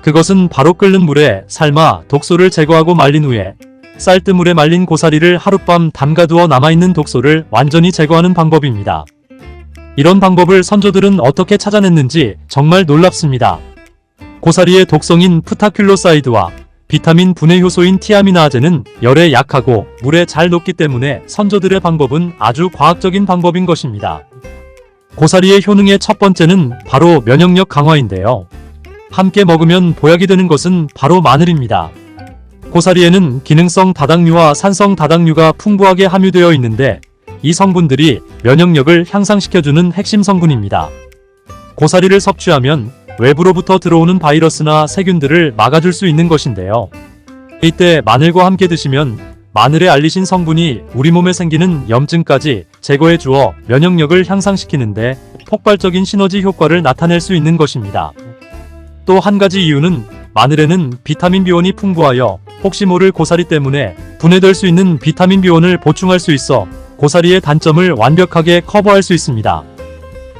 그것은 바로 끓는 물에 삶아 독소를 제거하고 말린 후에 쌀뜨물에 말린 고사리를 하룻밤 담가두어 남아있는 독소를 완전히 제거하는 방법입니다. 이런 방법을 선조들은 어떻게 찾아냈는지 정말 놀랍습니다. 고사리의 독성인 프타큘로사이드와 비타민 분해 효소인 티아미나아제는 열에 약하고 물에 잘 녹기 때문에 선조들의 방법은 아주 과학적인 방법인 것입니다. 고사리의 효능의 첫 번째는 바로 면역력 강화인데요. 함께 먹으면 보약이 되는 것은 바로 마늘입니다. 고사리에는 기능성 다당류와 산성 다당류가 풍부하게 함유되어 있는데 이 성분들이 면역력을 향상시켜주는 핵심 성분입니다. 고사리를 섭취하면 외부로부터 들어오는 바이러스나 세균들을 막아줄 수 있는 것인데요. 이때 마늘과 함께 드시면 마늘에 알리신 성분이 우리 몸에 생기는 염증까지 제거해 주어 면역력을 향상시키는데 폭발적인 시너지 효과를 나타낼 수 있는 것입니다. 또 한 가지 이유는 마늘에는 비타민 B1이 풍부하여 혹시 모를 고사리 때문에 분해될 수 있는 비타민 B1을 보충할 수 있어 고사리의 단점을 완벽하게 커버할 수 있습니다.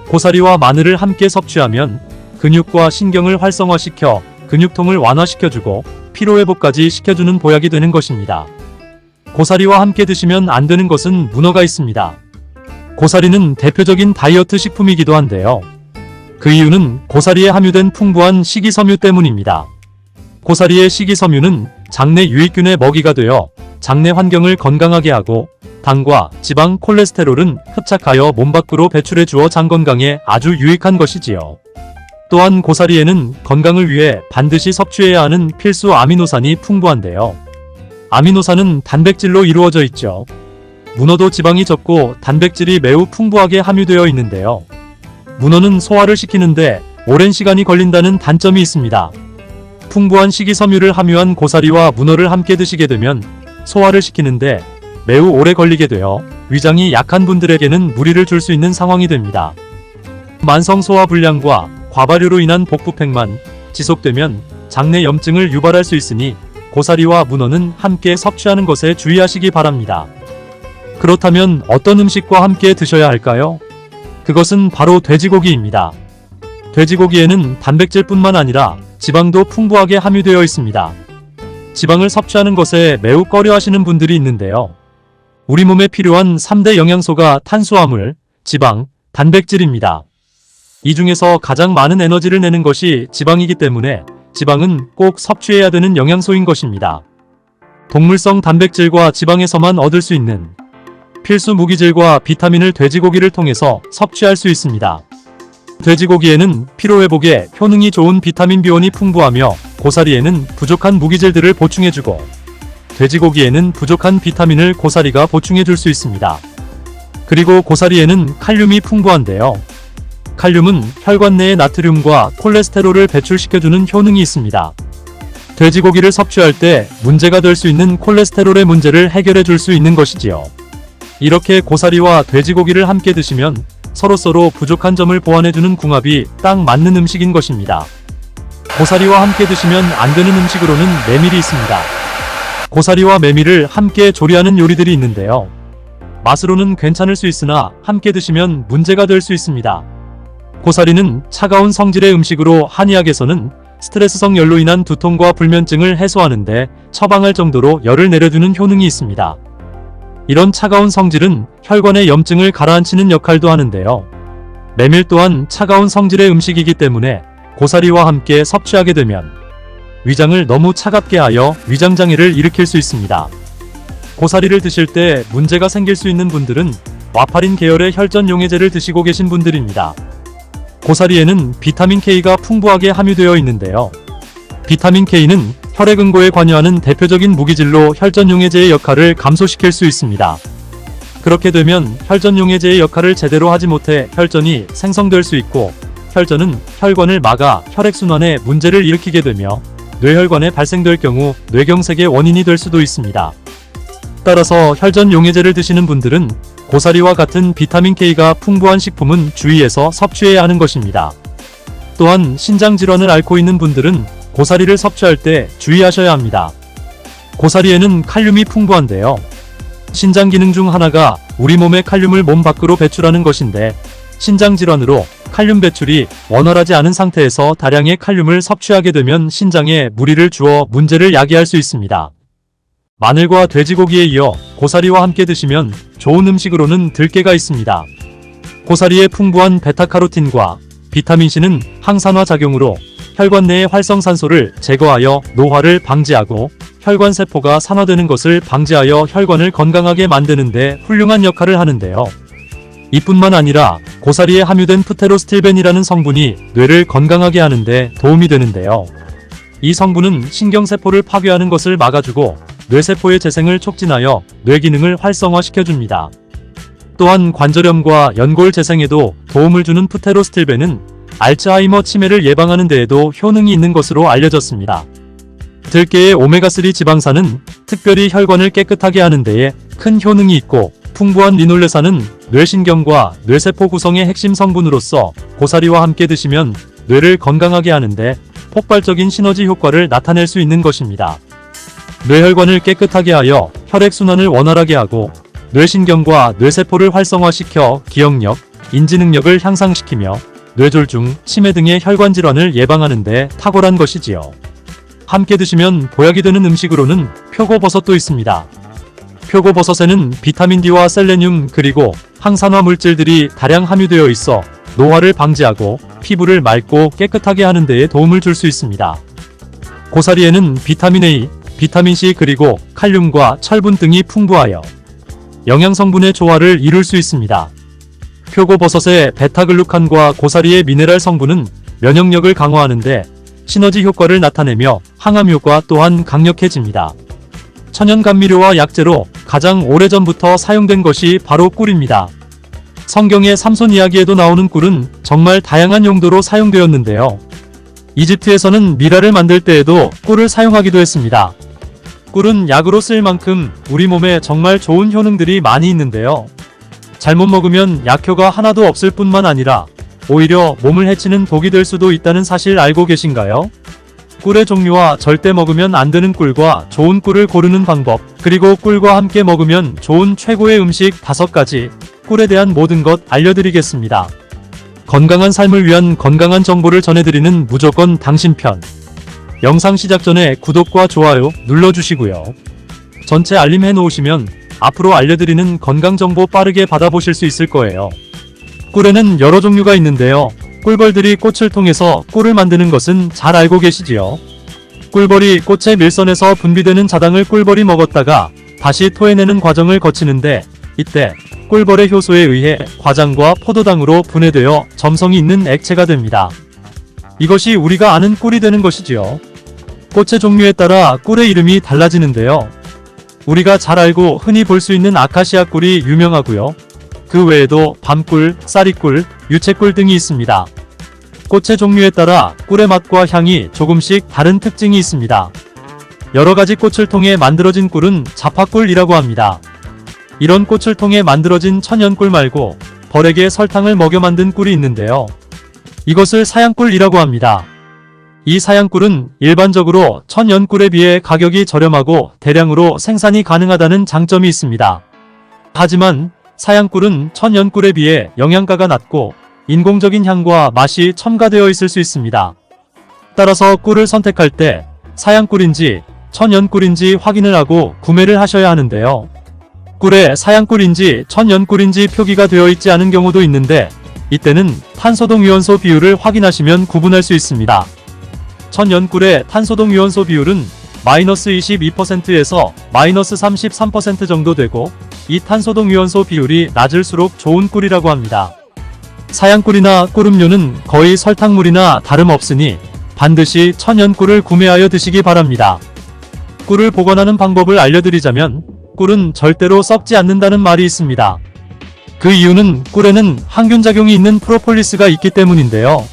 고사리와 마늘을 함께 섭취하면 근육과 신경을 활성화시켜 근육통을 완화시켜주고 피로회복까지 시켜주는 보약이 되는 것입니다. 고사리와 함께 드시면 안 되는 것은 문어가 있습니다. 고사리는 대표적인 다이어트 식품이기도 한데요. 그 이유는 고사리에 함유된 풍부한 식이섬유 때문입니다. 고사리의 식이섬유는 장내 유익균의 먹이가 되어 장내 환경을 건강하게 하고 당과 지방, 콜레스테롤은 흡착하여 몸 밖으로 배출해 주어 장 건강에 아주 유익한 것이지요. 또한 고사리에는 건강을 위해 반드시 섭취해야 하는 필수 아미노산이 풍부한데요. 아미노산은 단백질로 이루어져 있죠. 문어도 지방이 적고 단백질이 매우 풍부하게 함유되어 있는데요. 문어는 소화를 시키는데 오랜 시간이 걸린다는 단점이 있습니다. 풍부한 식이섬유를 함유한 고사리와 문어를 함께 드시게 되면 소화를 시키는데 매우 오래 걸리게 되어 위장이 약한 분들에게는 무리를 줄 수 있는 상황이 됩니다. 만성 소화불량과 과발효로 인한 복부팽만 지속되면 장내 염증을 유발할 수 있으니 고사리와 문어는 함께 섭취하는 것에 주의하시기 바랍니다. 그렇다면 어떤 음식과 함께 드셔야 할까요? 그것은 바로 돼지고기입니다. 돼지고기에는 단백질뿐만 아니라 지방도 풍부하게 함유되어 있습니다. 지방을 섭취하는 것에 매우 꺼려하시는 분들이 있는데요. 우리 몸에 필요한 3대 영양소가 탄수화물, 지방, 단백질입니다. 이 중에서 가장 많은 에너지를 내는 것이 지방이기 때문에 지방은 꼭 섭취해야 되는 영양소인 것입니다. 동물성 단백질과 지방에서만 얻을 수 있는 필수 무기질과 비타민을 돼지고기를 통해서 섭취할 수 있습니다. 돼지고기에는 피로회복에 효능이 좋은 비타민 B1이 풍부하며 고사리에는 부족한 무기질들을 보충해주고 돼지고기에는 부족한 비타민을 고사리가 보충해줄 수 있습니다. 그리고 고사리에는 칼륨이 풍부한데요. 칼륨은 혈관 내의 나트륨과 콜레스테롤을 배출시켜주는 효능이 있습니다. 돼지고기를 섭취할 때 문제가 될 수 있는 콜레스테롤의 문제를 해결해 줄 수 있는 것이지요. 이렇게 고사리와 돼지고기를 함께 드시면 서로서로 부족한 점을 보완해주는 궁합이 딱 맞는 음식인 것입니다. 고사리와 함께 드시면 안 되는 음식으로는 메밀이 있습니다. 고사리와 메밀을 함께 조리하는 요리들이 있는데요. 맛으로는 괜찮을 수 있으나 함께 드시면 문제가 될 수 있습니다. 고사리는 차가운 성질의 음식으로 한의학에서는 스트레스성 열로 인한 두통과 불면증을 해소하는데 처방할 정도로 열을 내려주는 효능이 있습니다. 이런 차가운 성질은 혈관의 염증을 가라앉히는 역할도 하는데요. 메밀 또한 차가운 성질의 음식이기 때문에 고사리와 함께 섭취하게 되면 위장을 너무 차갑게 하여 위장장애를 일으킬 수 있습니다. 고사리를 드실 때 문제가 생길 수 있는 분들은 와파린 계열의 혈전용해제를 드시고 계신 분들입니다. 고사리에는 비타민 K가 풍부하게 함유되어 있는데요. 비타민 K는 혈액응고에 관여하는 대표적인 무기질로 혈전용해제의 역할을 감소시킬 수 있습니다. 그렇게 되면 혈전용해제의 역할을 제대로 하지 못해 혈전이 생성될 수 있고 혈전은 혈관을 막아 혈액순환에 문제를 일으키게 되며 뇌혈관에 발생될 경우 뇌경색의 원인이 될 수도 있습니다. 따라서 혈전용해제를 드시는 분들은 고사리와 같은 비타민 K가 풍부한 식품은 주의해서 섭취해야 하는 것입니다. 또한 신장질환을 앓고 있는 분들은 고사리를 섭취할 때 주의하셔야 합니다. 고사리에는 칼륨이 풍부한데요. 신장 기능 중 하나가 우리 몸의 칼륨을 몸 밖으로 배출하는 것인데 신장질환으로 칼륨 배출이 원활하지 않은 상태에서 다량의 칼륨을 섭취하게 되면 신장에 무리를 주어 문제를 야기할 수 있습니다. 마늘과 돼지고기에 이어 고사리와 함께 드시면 좋은 음식으로는 들깨가 있습니다. 고사리의 풍부한 베타카로틴과 비타민C는 항산화 작용으로 혈관 내의 활성산소를 제거하여 노화를 방지하고 혈관 세포가 산화되는 것을 방지하여 혈관을 건강하게 만드는 데 훌륭한 역할을 하는데요. 이뿐만 아니라 고사리에 함유된 프테로스틸벤이라는 성분이 뇌를 건강하게 하는 데 도움이 되는데요. 이 성분은 신경세포를 파괴하는 것을 막아주고 뇌세포의 재생을 촉진하여 뇌 기능을 활성화시켜줍니다. 또한 관절염과 연골 재생에도 도움을 주는 프테로스틸벤은 알츠하이머 치매를 예방하는 데에도 효능이 있는 것으로 알려졌습니다. 들깨의 오메가3 지방산은 특별히 혈관을 깨끗하게 하는 데에 큰 효능이 있고 풍부한 리놀레산은 뇌신경과 뇌세포 구성의 핵심 성분으로서 고사리와 함께 드시면 뇌를 건강하게 하는데 폭발적인 시너지 효과를 나타낼 수 있는 것입니다. 뇌혈관을 깨끗하게 하여 혈액순환을 원활하게 하고 뇌신경과 뇌세포를 활성화시켜 기억력, 인지능력을 향상시키며 뇌졸중, 치매 등의 혈관 질환을 예방하는 데 탁월한 것이지요. 함께 드시면 보약이 되는 음식으로는 표고버섯도 있습니다. 표고버섯에는 비타민 D와 셀레늄 그리고 항산화 물질들이 다량 함유되어 있어 노화를 방지하고 피부를 맑고 깨끗하게 하는 데에 도움을 줄 수 있습니다. 고사리에는 비타민 A, 비타민 C 그리고 칼륨과 철분 등이 풍부하여 영양성분의 조화를 이룰 수 있습니다. 표고버섯의 베타글루칸과 고사리의 미네랄 성분은 면역력을 강화하는데 시너지 효과를 나타내며 항암 효과 또한 강력해집니다. 천연 감미료와 약재로 가장 오래전부터 사용된 것이 바로 꿀입니다. 성경의 삼손 이야기에도 나오는 꿀은 정말 다양한 용도로 사용되었는데요. 이집트에서는 미라를 만들 때에도 꿀을 사용하기도 했습니다. 꿀은 약으로 쓸 만큼 우리 몸에 정말 좋은 효능들이 많이 있는데요. 잘못 먹으면 약효가 하나도 없을 뿐만 아니라 오히려 몸을 해치는 독이 될 수도 있다는 사실 알고 계신가요? 꿀의 종류와 절대 먹으면 안 되는 꿀과 좋은 꿀을 고르는 방법, 그리고 꿀과 함께 먹으면 좋은 최고의 음식 5가지, 꿀에 대한 모든 것 알려드리겠습니다. 건강한 삶을 위한 건강한 정보를 전해드리는 무조건 당신 편. 영상 시작 전에 구독과 좋아요 눌러주시고요. 전체 알림 해놓으시면 앞으로 알려드리는 건강정보 빠르게 받아보실 수 있을 거예요. 꿀에는 여러 종류가 있는데요. 꿀벌들이 꽃을 통해서 꿀을 만드는 것은 잘 알고 계시지요. 꿀벌이 꽃의 밀선에서 분비되는 자당을 꿀벌이 먹었다가 다시 토해내는 과정을 거치는데 이때 꿀벌의 효소에 의해 과장과 포도당으로 분해되어 점성이 있는 액체가 됩니다. 이것이 우리가 아는 꿀이 되는 것이지요. 꽃의 종류에 따라 꿀의 이름이 달라지는데요. 우리가 잘 알고 흔히 볼 수 있는 아카시아 꿀이 유명하고요. 그 외에도 밤꿀, 쌀이꿀, 유채꿀 등이 있습니다. 꽃의 종류에 따라 꿀의 맛과 향이 조금씩 다른 특징이 있습니다. 여러 가지 꽃을 통해 만들어진 꿀은 자파꿀이라고 합니다. 이런 꽃을 통해 만들어진 천연꿀 말고 벌에게 설탕을 먹여 만든 꿀이 있는데요. 이것을 사양꿀이라고 합니다. 이 사양꿀은 일반적으로 천연꿀에 비해 가격이 저렴하고 대량으로 생산이 가능하다는 장점이 있습니다. 하지만 사양꿀은 천연꿀에 비해 영양가가 낮고 인공적인 향과 맛이 첨가되어 있을 수 있습니다. 따라서 꿀을 선택할 때 사양꿀인지 천연꿀인지 확인을 하고 구매를 하셔야 하는데요. 꿀에 사양꿀인지 천연꿀인지 표기가 되어 있지 않은 경우도 있는데 이때는 탄소동위원소 비율을 확인하시면 구분할 수 있습니다. 천연꿀의 탄소동위원소 비율은 -22%에서 -33% 정도 되고 이 탄소동위원소 비율이 낮을수록 좋은 꿀이라고 합니다. 사양꿀이나 꿀음료는 거의 설탕물이나 다름없으니 반드시 천연꿀을 구매하여 드시기 바랍니다. 꿀을 보관하는 방법을 알려드리자면 꿀은 절대로 썩지 않는다는 말이 있습니다. 그 이유는 꿀에는 항균작용이 있는 프로폴리스가 있기 때문인데요.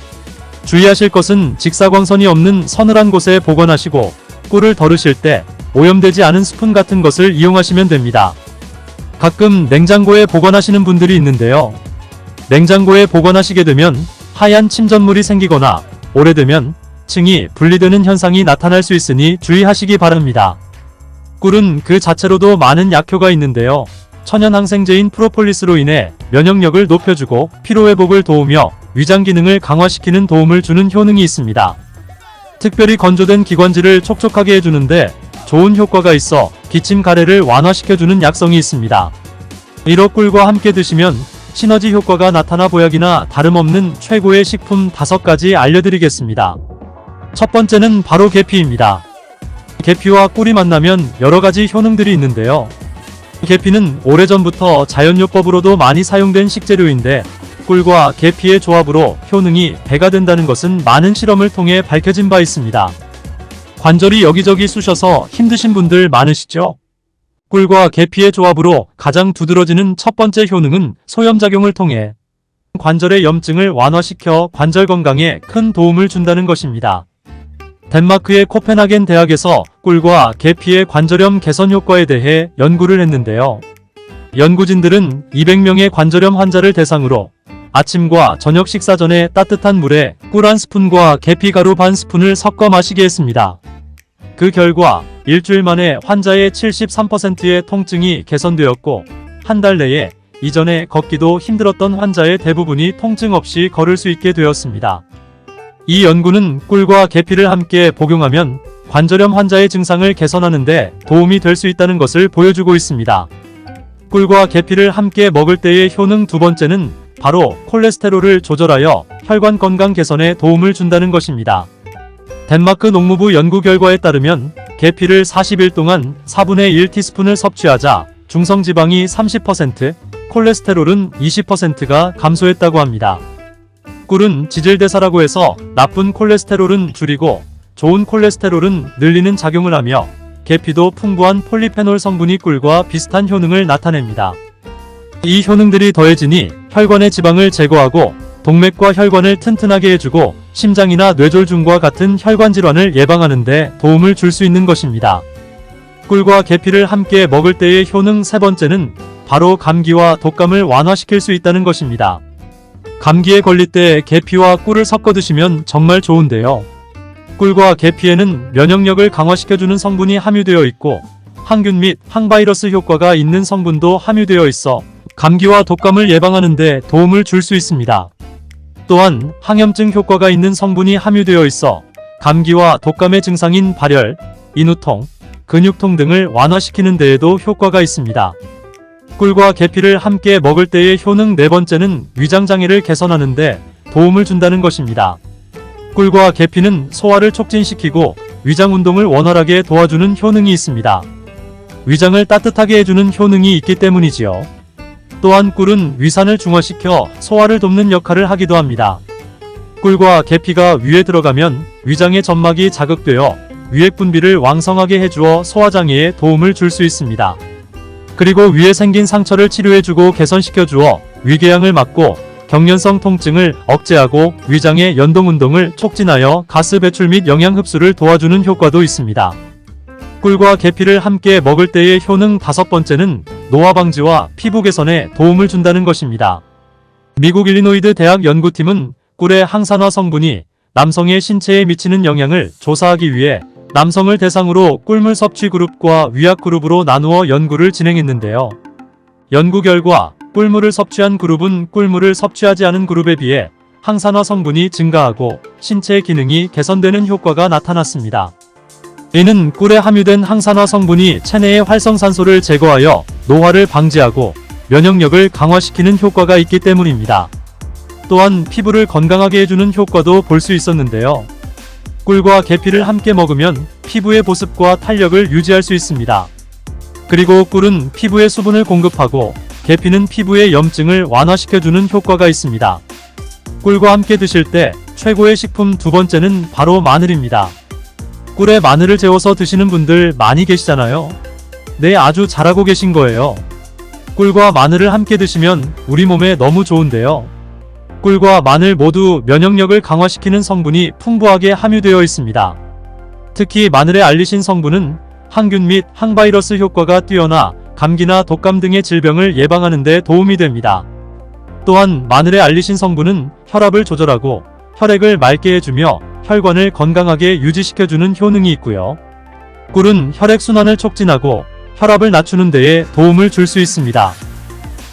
주의하실 것은 직사광선이 없는 서늘한 곳에 보관하시고 꿀을 덜으실 때 오염되지 않은 스푼 같은 것을 이용하시면 됩니다. 가끔 냉장고에 보관하시는 분들이 있는데요. 냉장고에 보관하시게 되면 하얀 침전물이 생기거나 오래되면 층이 분리되는 현상이 나타날 수 있으니 주의하시기 바랍니다. 꿀은 그 자체로도 많은 약효가 있는데요. 천연 항생제인 프로폴리스로 인해 면역력을 높여주고 피로회복을 도우며 위장 기능을 강화시키는 도움을 주는 효능이 있습니다. 특별히 건조된 기관지를 촉촉하게 해주는데 좋은 효과가 있어 기침 가래를 완화시켜주는 약성이 있습니다. 1호 꿀과 함께 드시면 시너지 효과가 나타나 보약이나 다름없는 최고의 식품 5가지 알려드리겠습니다. 첫 번째는 바로 계피입니다. 계피와 꿀이 만나면 여러가지 효능들이 있는데요. 계피는 오래전부터 자연요법으로도 많이 사용된 식재료인데 꿀과 계피의 조합으로 효능이 배가 된다는 것은 많은 실험을 통해 밝혀진 바 있습니다. 관절이 여기저기 쑤셔서 힘드신 분들 많으시죠? 꿀과 계피의 조합으로 가장 두드러지는 첫 번째 효능은 소염작용을 통해 관절의 염증을 완화시켜 관절 건강에 큰 도움을 준다는 것입니다. 덴마크의 코펜하겐 대학에서 꿀과 계피의 관절염 개선 효과에 대해 연구를 했는데요. 연구진들은 200명의 관절염 환자를 대상으로 아침과 저녁 식사 전에 따뜻한 물에 꿀 한 스푼과 계피 가루 반 스푼을 섞어 마시게 했습니다. 그 결과 일주일 만에 환자의 73%의 통증이 개선되었고 한 달 내에 이전에 걷기도 힘들었던 환자의 대부분이 통증 없이 걸을 수 있게 되었습니다. 이 연구는 꿀과 계피를 함께 복용하면 관절염 환자의 증상을 개선하는 데 도움이 될 수 있다는 것을 보여주고 있습니다. 꿀과 계피를 함께 먹을 때의 효능 두 번째는 바로 콜레스테롤을 조절하여 혈관 건강 개선에 도움을 준다는 것입니다. 덴마크 농무부 연구 결과에 따르면 계피를 40일 동안 4분의 1티스푼을 섭취하자 중성지방이 30%, 콜레스테롤은 20%가 감소했다고 합니다. 꿀은 지질대사라고 해서 나쁜 콜레스테롤은 줄이고 좋은 콜레스테롤은 늘리는 작용을 하며 계피도 풍부한 폴리페놀 성분이 꿀과 비슷한 효능을 나타냅니다. 이 효능들이 더해지니 혈관의 지방을 제거하고 동맥과 혈관을 튼튼하게 해주고 심장이나 뇌졸중과 같은 혈관 질환을 예방하는 데 도움을 줄 수 있는 것입니다. 꿀과 계피를 함께 먹을 때의 효능 세 번째는 바로 감기와 독감을 완화시킬 수 있다는 것입니다. 감기에 걸릴 때 계피와 꿀을 섞어 드시면 정말 좋은데요. 꿀과 계피에는 면역력을 강화시켜주는 성분이 함유되어 있고 항균 및 항바이러스 효과가 있는 성분도 함유되어 있어 감기와 독감을 예방하는 데 도움을 줄 수 있습니다. 또한 항염증 효과가 있는 성분이 함유되어 있어 감기와 독감의 증상인 발열, 인후통, 근육통 등을 완화시키는 데에도 효과가 있습니다. 꿀과 계피를 함께 먹을 때의 효능 네 번째는 위장장애를 개선하는 데 도움을 준다는 것입니다. 꿀과 계피는 소화를 촉진시키고 위장 운동을 원활하게 도와주는 효능이 있습니다. 위장을 따뜻하게 해주는 효능이 있기 때문이지요. 또한 꿀은 위산을 중화시켜 소화를 돕는 역할을 하기도 합니다. 꿀과 계피가 위에 들어가면 위장의 점막이 자극되어 위액 분비를 왕성하게 해주어 소화장애에 도움을 줄 수 있습니다. 그리고 위에 생긴 상처를 치료해주고 개선시켜주어 위궤양을 막고 경련성 통증을 억제하고 위장의 연동운동을 촉진하여 가스 배출 및 영양 흡수를 도와주는 효과도 있습니다. 꿀과 계피를 함께 먹을 때의 효능 다섯 번째는 노화 방지와 피부 개선에 도움을 준다는 것입니다. 미국 일리노이드 대학 연구팀은 꿀의 항산화 성분이 남성의 신체에 미치는 영향을 조사하기 위해 남성을 대상으로 꿀물 섭취 그룹과 위약 그룹으로 나누어 연구를 진행했는데요. 연구 결과 꿀물을 섭취한 그룹은 꿀물을 섭취하지 않은 그룹에 비해 항산화 성분이 증가하고 신체 기능이 개선되는 효과가 나타났습니다. 이는 꿀에 함유된 항산화 성분이 체내의 활성산소를 제거하여 노화를 방지하고 면역력을 강화시키는 효과가 있기 때문입니다. 또한 피부를 건강하게 해주는 효과도 볼 수 있었는데요. 꿀과 계피를 함께 먹으면 피부의 보습과 탄력을 유지할 수 있습니다. 그리고 꿀은 피부에 수분을 공급하고 계피는 피부의 염증을 완화시켜주는 효과가 있습니다. 꿀과 함께 드실 때 최고의 식품 두 번째는 바로 마늘입니다. 꿀에 마늘을 재워서 드시는 분들 많이 계시잖아요. 네, 아주 잘하고 계신 거예요. 꿀과 마늘을 함께 드시면 우리 몸에 너무 좋은데요. 꿀과 마늘 모두 면역력을 강화시키는 성분이 풍부하게 함유되어 있습니다. 특히 마늘의 알리신 성분은 항균 및 항바이러스 효과가 뛰어나 감기나 독감 등의 질병을 예방하는 데 도움이 됩니다. 또한 마늘의 알리신 성분은 혈압을 조절하고 혈액을 맑게 해주며 혈관을 건강하게 유지시켜주는 효능이 있고요. 꿀은 혈액순환을 촉진하고 혈압을 낮추는 데에 도움을 줄 수 있습니다.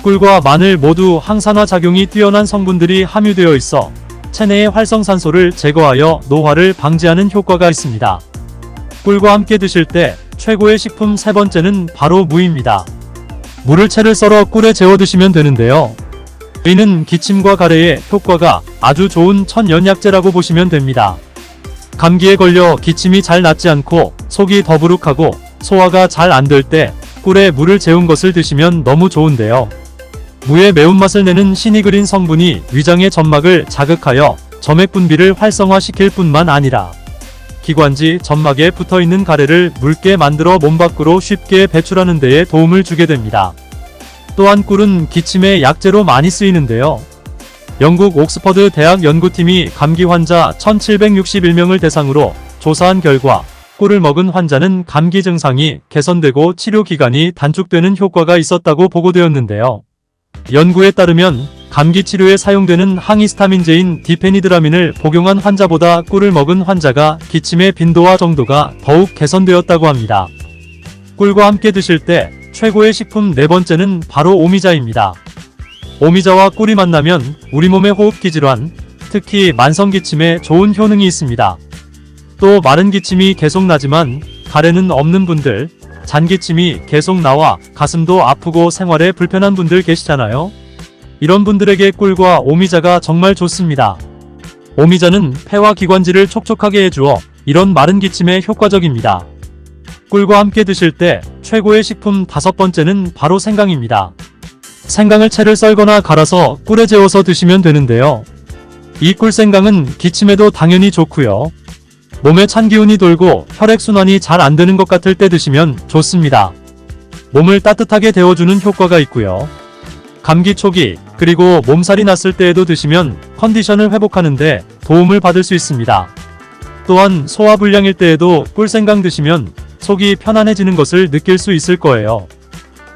꿀과 마늘 모두 항산화 작용이 뛰어난 성분들이 함유되어 있어 체내의 활성산소를 제거하여 노화를 방지하는 효과가 있습니다. 꿀과 함께 드실 때 최고의 식품 세 번째는 바로 무입니다. 무를 채를 썰어 꿀에 재워 드시면 되는데요. 이는 기침과 가래에 효과가 아주 좋은 천연약재라고 보시면 됩니다. 감기에 걸려 기침이 잘 낫지 않고 속이 더부룩하고 소화가 잘 안 될 때 꿀에 물을 재운 것을 드시면 너무 좋은데요. 무의 매운맛을 내는 시니그린 성분이 위장의 점막을 자극하여 점액 분비를 활성화시킬 뿐만 아니라 기관지 점막에 붙어있는 가래를 묽게 만들어 몸 밖으로 쉽게 배출하는 데에 도움을 주게 됩니다. 또한 꿀은 기침의 약재로 많이 쓰이는데요. 영국 옥스퍼드 대학 연구팀이 감기 환자 1761명을 대상으로 조사한 결과 꿀을 먹은 환자는 감기 증상이 개선되고 치료 기간이 단축되는 효과가 있었다고 보고되었는데요. 연구에 따르면 감기 치료에 사용되는 항히스타민제인 디페니드라민을 복용한 환자보다 꿀을 먹은 환자가 기침의 빈도와 정도가 더욱 개선되었다고 합니다. 꿀과 함께 드실 때 최고의 식품 네 번째는 바로 오미자입니다. 오미자와 꿀이 만나면 우리 몸의 호흡기 질환, 특히 만성기침에 좋은 효능이 있습니다. 또 마른 기침이 계속 나지만 가래는 없는 분들, 잔기침이 계속 나와 가슴도 아프고 생활에 불편한 분들 계시잖아요. 이런 분들에게 꿀과 오미자가 정말 좋습니다. 오미자는 폐와 기관지를 촉촉하게 해주어 이런 마른 기침에 효과적입니다. 꿀과 함께 드실 때 최고의 식품 다섯 번째는 바로 생강입니다. 생강을 채를 썰거나 갈아서 꿀에 재워서 드시면 되는데요. 이 꿀생강은 기침에도 당연히 좋고요. 몸에 찬 기운이 돌고 혈액순환이 잘 안 되는 것 같을 때 드시면 좋습니다. 몸을 따뜻하게 데워주는 효과가 있고요. 감기 초기 그리고 몸살이 났을 때에도 드시면 컨디션을 회복하는데 도움을 받을 수 있습니다. 또한 소화불량일 때에도 꿀생강 드시면 속이 편안해지는 것을 느낄 수 있을 거예요.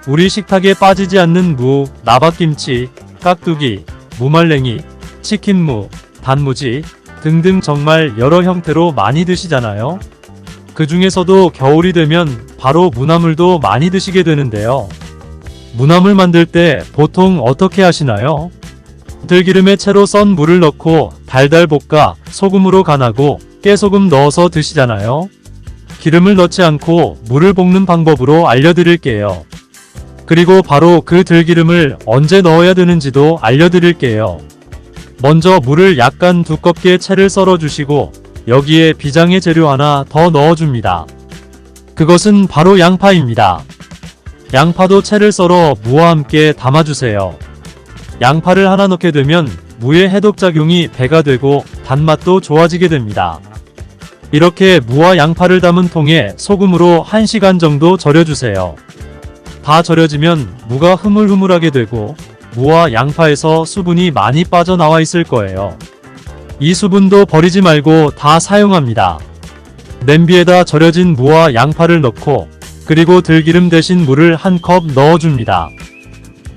우리 식탁에 빠지지 않는 무, 나박김치, 깍두기, 무말랭이, 치킨무, 단무지 등등 정말 여러 형태로 많이 드시잖아요. 그 중에서도 겨울이 되면 바로 무나물도 많이 드시게 되는데요. 무나물 만들 때 보통 어떻게 하시나요? 들기름에 채로 썬 물을 넣고 달달 볶아 소금으로 간하고 깨소금 넣어서 드시잖아요. 기름을 넣지 않고 물을 볶는 방법으로 알려드릴게요. 그리고 바로 그 들기름을 언제 넣어야 되는지도 알려드릴게요. 먼저 물을 약간 두껍게 채를 썰어주시고 여기에 비장의 재료 하나 더 넣어줍니다. 그것은 바로 양파입니다. 양파도 채를 썰어 무와 함께 담아주세요. 양파를 하나 넣게 되면 무의 해독작용이 배가 되고 단맛도 좋아지게 됩니다. 이렇게 무와 양파를 담은 통에 소금으로 1시간 정도 절여주세요. 다 절여지면 무가 흐물흐물하게 되고 무와 양파에서 수분이 많이 빠져나와 있을 거예요. 이 수분도 버리지 말고 다 사용합니다. 냄비에다 절여진 무와 양파를 넣고 그리고 들기름 대신 물을 1컵 넣어줍니다.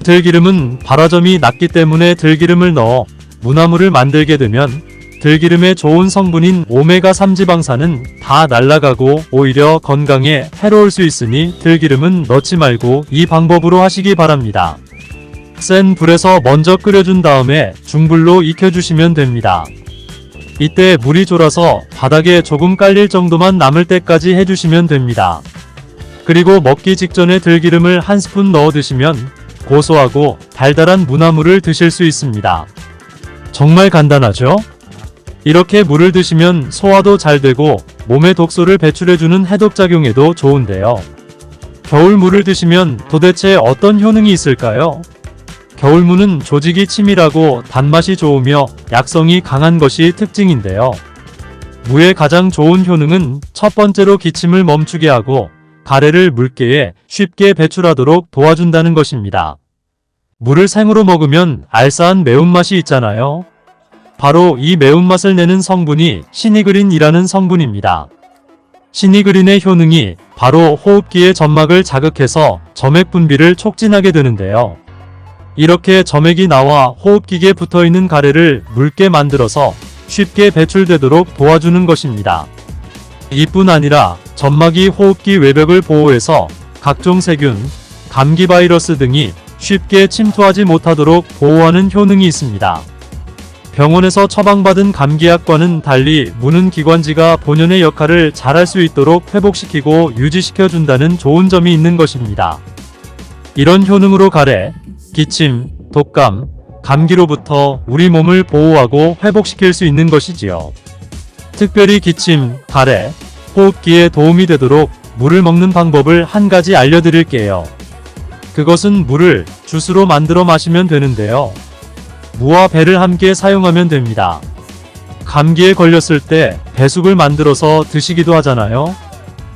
들기름은 발화점이 낮기 때문에 들기름을 넣어 무나물을 만들게 되면 들기름의 좋은 성분인 오메가3 지방산은 다 날아가고 오히려 건강에 해로울 수 있으니 들기름은 넣지 말고 이 방법으로 하시기 바랍니다. 센 불에서 먼저 끓여준 다음에 중불로 익혀주시면 됩니다. 이때 물이 졸아서 바닥에 조금 깔릴 정도만 남을 때까지 해주시면 됩니다. 그리고 먹기 직전에 들기름을 1스푼 넣어 드시면 고소하고 달달한 무나물을 드실 수 있습니다. 정말 간단하죠? 이렇게 물을 드시면 소화도 잘 되고 몸의 독소를 배출해주는 해독작용에도 좋은데요. 겨울물을 드시면 도대체 어떤 효능이 있을까요? 겨울무는 조직이 치밀하고 단맛이 좋으며 약성이 강한 것이 특징인데요. 무의 가장 좋은 효능은 첫 번째로 기침을 멈추게 하고 가래를 물기에 쉽게 배출하도록 도와준다는 것입니다. 무를 생으로 먹으면 알싸한 매운맛이 있잖아요. 바로 이 매운맛을 내는 성분이 시니그린이라는 성분입니다. 시니그린의 효능이 바로 호흡기의 점막을 자극해서 점액 분비를 촉진하게 되는데요. 이렇게 점액이 나와 호흡기계에 붙어있는 가래를 묽게 만들어서 쉽게 배출되도록 도와주는 것입니다. 이뿐 아니라 점막이 호흡기 외벽을 보호해서 각종 세균, 감기 바이러스 등이 쉽게 침투하지 못하도록 보호하는 효능이 있습니다. 병원에서 처방받은 감기약과는 달리 무는 기관지가 본연의 역할을 잘할 수 있도록 회복시키고 유지시켜준다는 좋은 점이 있는 것입니다. 이런 효능으로 가래, 기침, 독감, 감기로부터 우리 몸을 보호하고 회복시킬 수 있는 것이지요. 특별히 기침, 가래, 호흡기에 도움이 되도록 물을 먹는 방법을 한 가지 알려드릴게요. 그것은 물을 주스로 만들어 마시면 되는데요. 무와 배를 함께 사용하면 됩니다. 감기에 걸렸을 때 배숙을 만들어서 드시기도 하잖아요.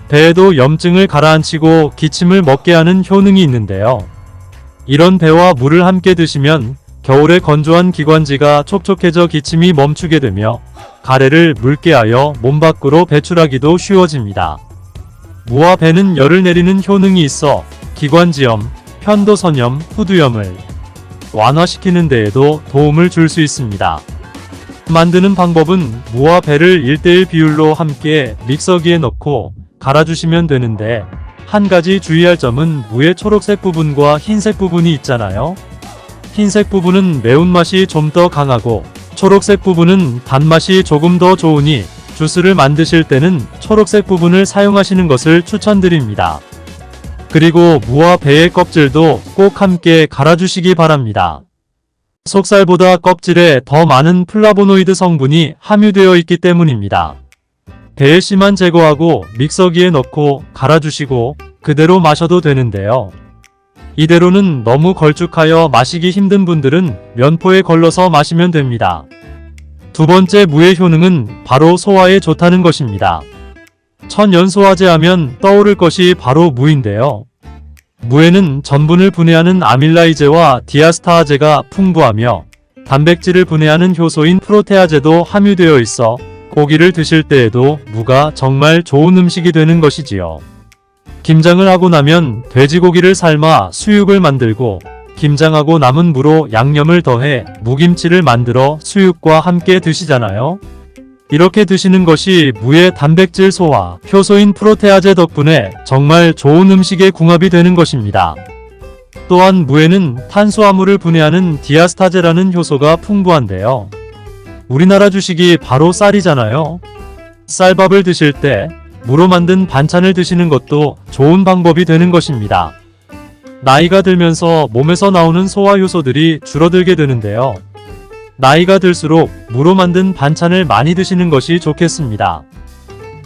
배에도 염증을 가라앉히고 기침을 먹게 하는 효능이 있는데요. 이런 배와 물을 함께 드시면 겨울에 건조한 기관지가 촉촉해져 기침이 멈추게 되며 가래를 묽게 하여 몸 밖으로 배출하기도 쉬워집니다. 무와 배는 열을 내리는 효능이 있어 기관지염, 편도선염, 후두염을 완화시키는 데에도 도움을 줄 수 있습니다. 만드는 방법은 무와 배를 1:1 비율로 함께 믹서기에 넣고 갈아주시면 되는데, 한 가지 주의할 점은 무의 초록색 부분과 흰색 부분이 있잖아요. 흰색 부분은 매운맛이 좀 더 강하고 초록색 부분은 단맛이 조금 더 좋으니 주스를 만드실 때는 초록색 부분을 사용하시는 것을 추천드립니다. 그리고 무와 배의 껍질도 꼭 함께 갈아주시기 바랍니다. 속살보다 껍질에 더 많은 플라보노이드 성분이 함유되어 있기 때문입니다. 배의 씨만 제거하고 믹서기에 넣고 갈아주시고 그대로 마셔도 되는데요. 이대로는 너무 걸쭉하여 마시기 힘든 분들은 면포에 걸러서 마시면 됩니다. 두 번째 무의 효능은 바로 소화에 좋다는 것입니다. 천연소화제 하면 떠오를 것이 바로 무인데요. 무에는 전분을 분해하는 아밀라이제와 디아스타아제가 풍부하며 단백질을 분해하는 효소인 프로테아제도 함유되어 있어 고기를 드실 때에도 무가 정말 좋은 음식이 되는 것이지요. 김장을 하고 나면 돼지고기를 삶아 수육을 만들고 김장하고 남은 무로 양념을 더해 무김치를 만들어 수육과 함께 드시잖아요. 이렇게 드시는 것이 무의 단백질 소화, 효소인 프로테아제 덕분에 정말 좋은 음식의 궁합이 되는 것입니다. 또한 무에는 탄수화물을 분해하는 디아스타제라는 효소가 풍부한데요. 우리나라 주식이 바로 쌀이잖아요. 쌀밥을 드실 때 무로 만든 반찬을 드시는 것도 좋은 방법이 되는 것입니다. 나이가 들면서 몸에서 나오는 소화 효소들이 줄어들게 되는데요. 나이가 들수록 무로 만든 반찬을 많이 드시는 것이 좋겠습니다.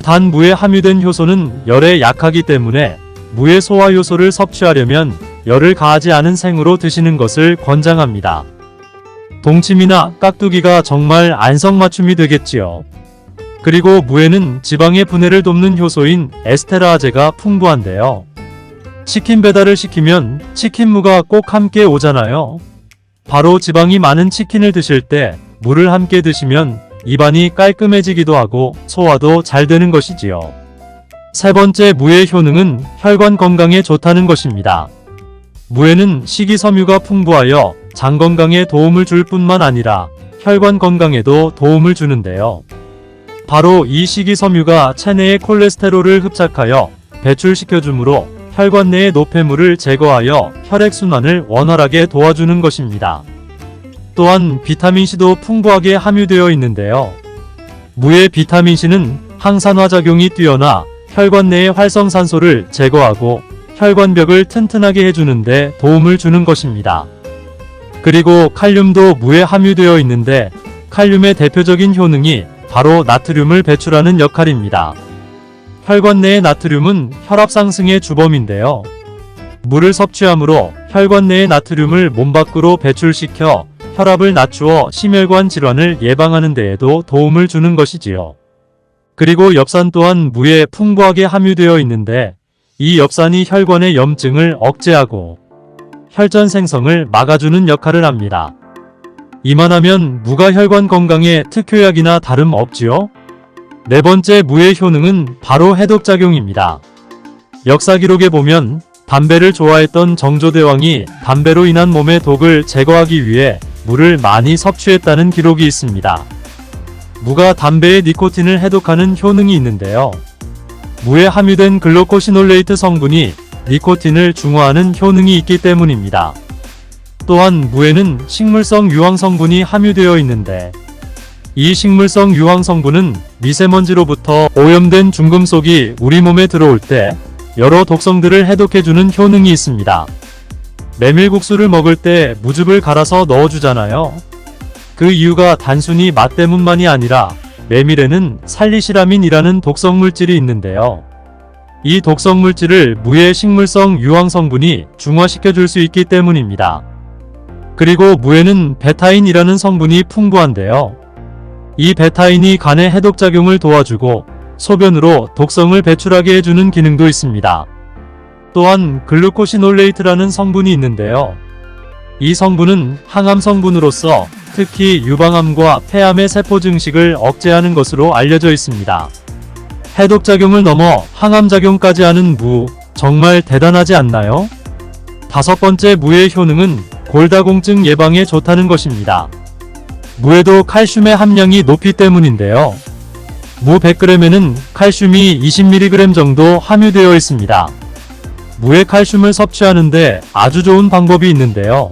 단 무에 함유된 효소는 열에 약하기 때문에 무의 소화 효소를 섭취하려면 열을 가하지 않은 생으로 드시는 것을 권장합니다. 동치미나 깍두기가 정말 안성맞춤이 되겠지요. 그리고 무에는 지방의 분해를 돕는 효소인 에스테라아제가 풍부한데요. 치킨 배달을 시키면 치킨무가 꼭 함께 오잖아요. 바로 지방이 많은 치킨을 드실 때 무를 함께 드시면 입안이 깔끔해지기도 하고 소화도 잘 되는 것이지요. 세 번째 무의 효능은 혈관 건강에 좋다는 것입니다. 무에는 식이섬유가 풍부하여 장 건강에 도움을 줄 뿐만 아니라 혈관 건강에도 도움을 주는데요. 바로 이 식이섬유가 체내의 콜레스테롤을 흡착하여 배출시켜주므로 혈관 내의 노폐물을 제거하여 혈액순환을 원활하게 도와주는 것입니다. 또한 비타민C도 풍부하게 함유되어 있는데요. 무의 비타민C는 항산화 작용이 뛰어나 혈관 내의 활성산소를 제거하고 혈관벽을 튼튼하게 해주는데 도움을 주는 것입니다. 그리고 칼륨도 무에 함유되어 있는데 칼륨의 대표적인 효능이 바로 나트륨을 배출하는 역할입니다. 혈관 내의 나트륨은 혈압 상승의 주범인데요. 물을 섭취함으로 혈관 내의 나트륨을 몸 밖으로 배출시켜 혈압을 낮추어 심혈관 질환을 예방하는 데에도 도움을 주는 것이지요. 그리고 엽산 또한 무에 풍부하게 함유되어 있는데 이 엽산이 혈관의 염증을 억제하고 혈전 생성을 막아주는 역할을 합니다. 이만하면 무가 혈관 건강에 특효약이나 다름없지요? 네 번째 무의 효능은 바로 해독작용입니다. 역사 기록에 보면 담배를 좋아했던 정조대왕이 담배로 인한 몸의 독을 제거하기 위해 물을 많이 섭취했다는 기록이 있습니다. 무가 담배의 니코틴을 해독하는 효능이 있는데요. 무에 함유된 글루코시놀레이트 성분이 니코틴을 중화하는 효능이 있기 때문입니다. 또한 무에는 식물성 유황 성분이 함유되어 있는데 이 식물성 유황 성분은 미세먼지로부터 오염된 중금속이 우리 몸에 들어올 때 여러 독성들을 해독해주는 효능이 있습니다. 메밀국수를 먹을 때 무즙을 갈아서 넣어주잖아요. 그 이유가 단순히 맛 때문만이 아니라 메밀에는 살리시라민이라는 독성물질이 있는데요. 이 독성물질을 무의 식물성 유황 성분이 중화시켜줄 수 있기 때문입니다. 그리고 무에는 베타인이라는 성분이 풍부한데요. 이 베타인이 간의 해독작용을 도와주고 소변으로 독성을 배출하게 해주는 기능도 있습니다. 또한 글루코시놀레이트라는 성분이 있는데요. 이 성분은 항암 성분으로서 특히 유방암과 폐암의 세포 증식을 억제하는 것으로 알려져 있습니다. 해독작용을 넘어 항암작용까지 하는 무, 정말 대단하지 않나요? 다섯 번째 무의 효능은 골다공증 예방에 좋다는 것입니다. 무에도 칼슘의 함량이 높기 때문인데요. 무 100g에는 칼슘이 20mg 정도 함유되어 있습니다. 무의 칼슘을 섭취하는데 아주 좋은 방법이 있는데요.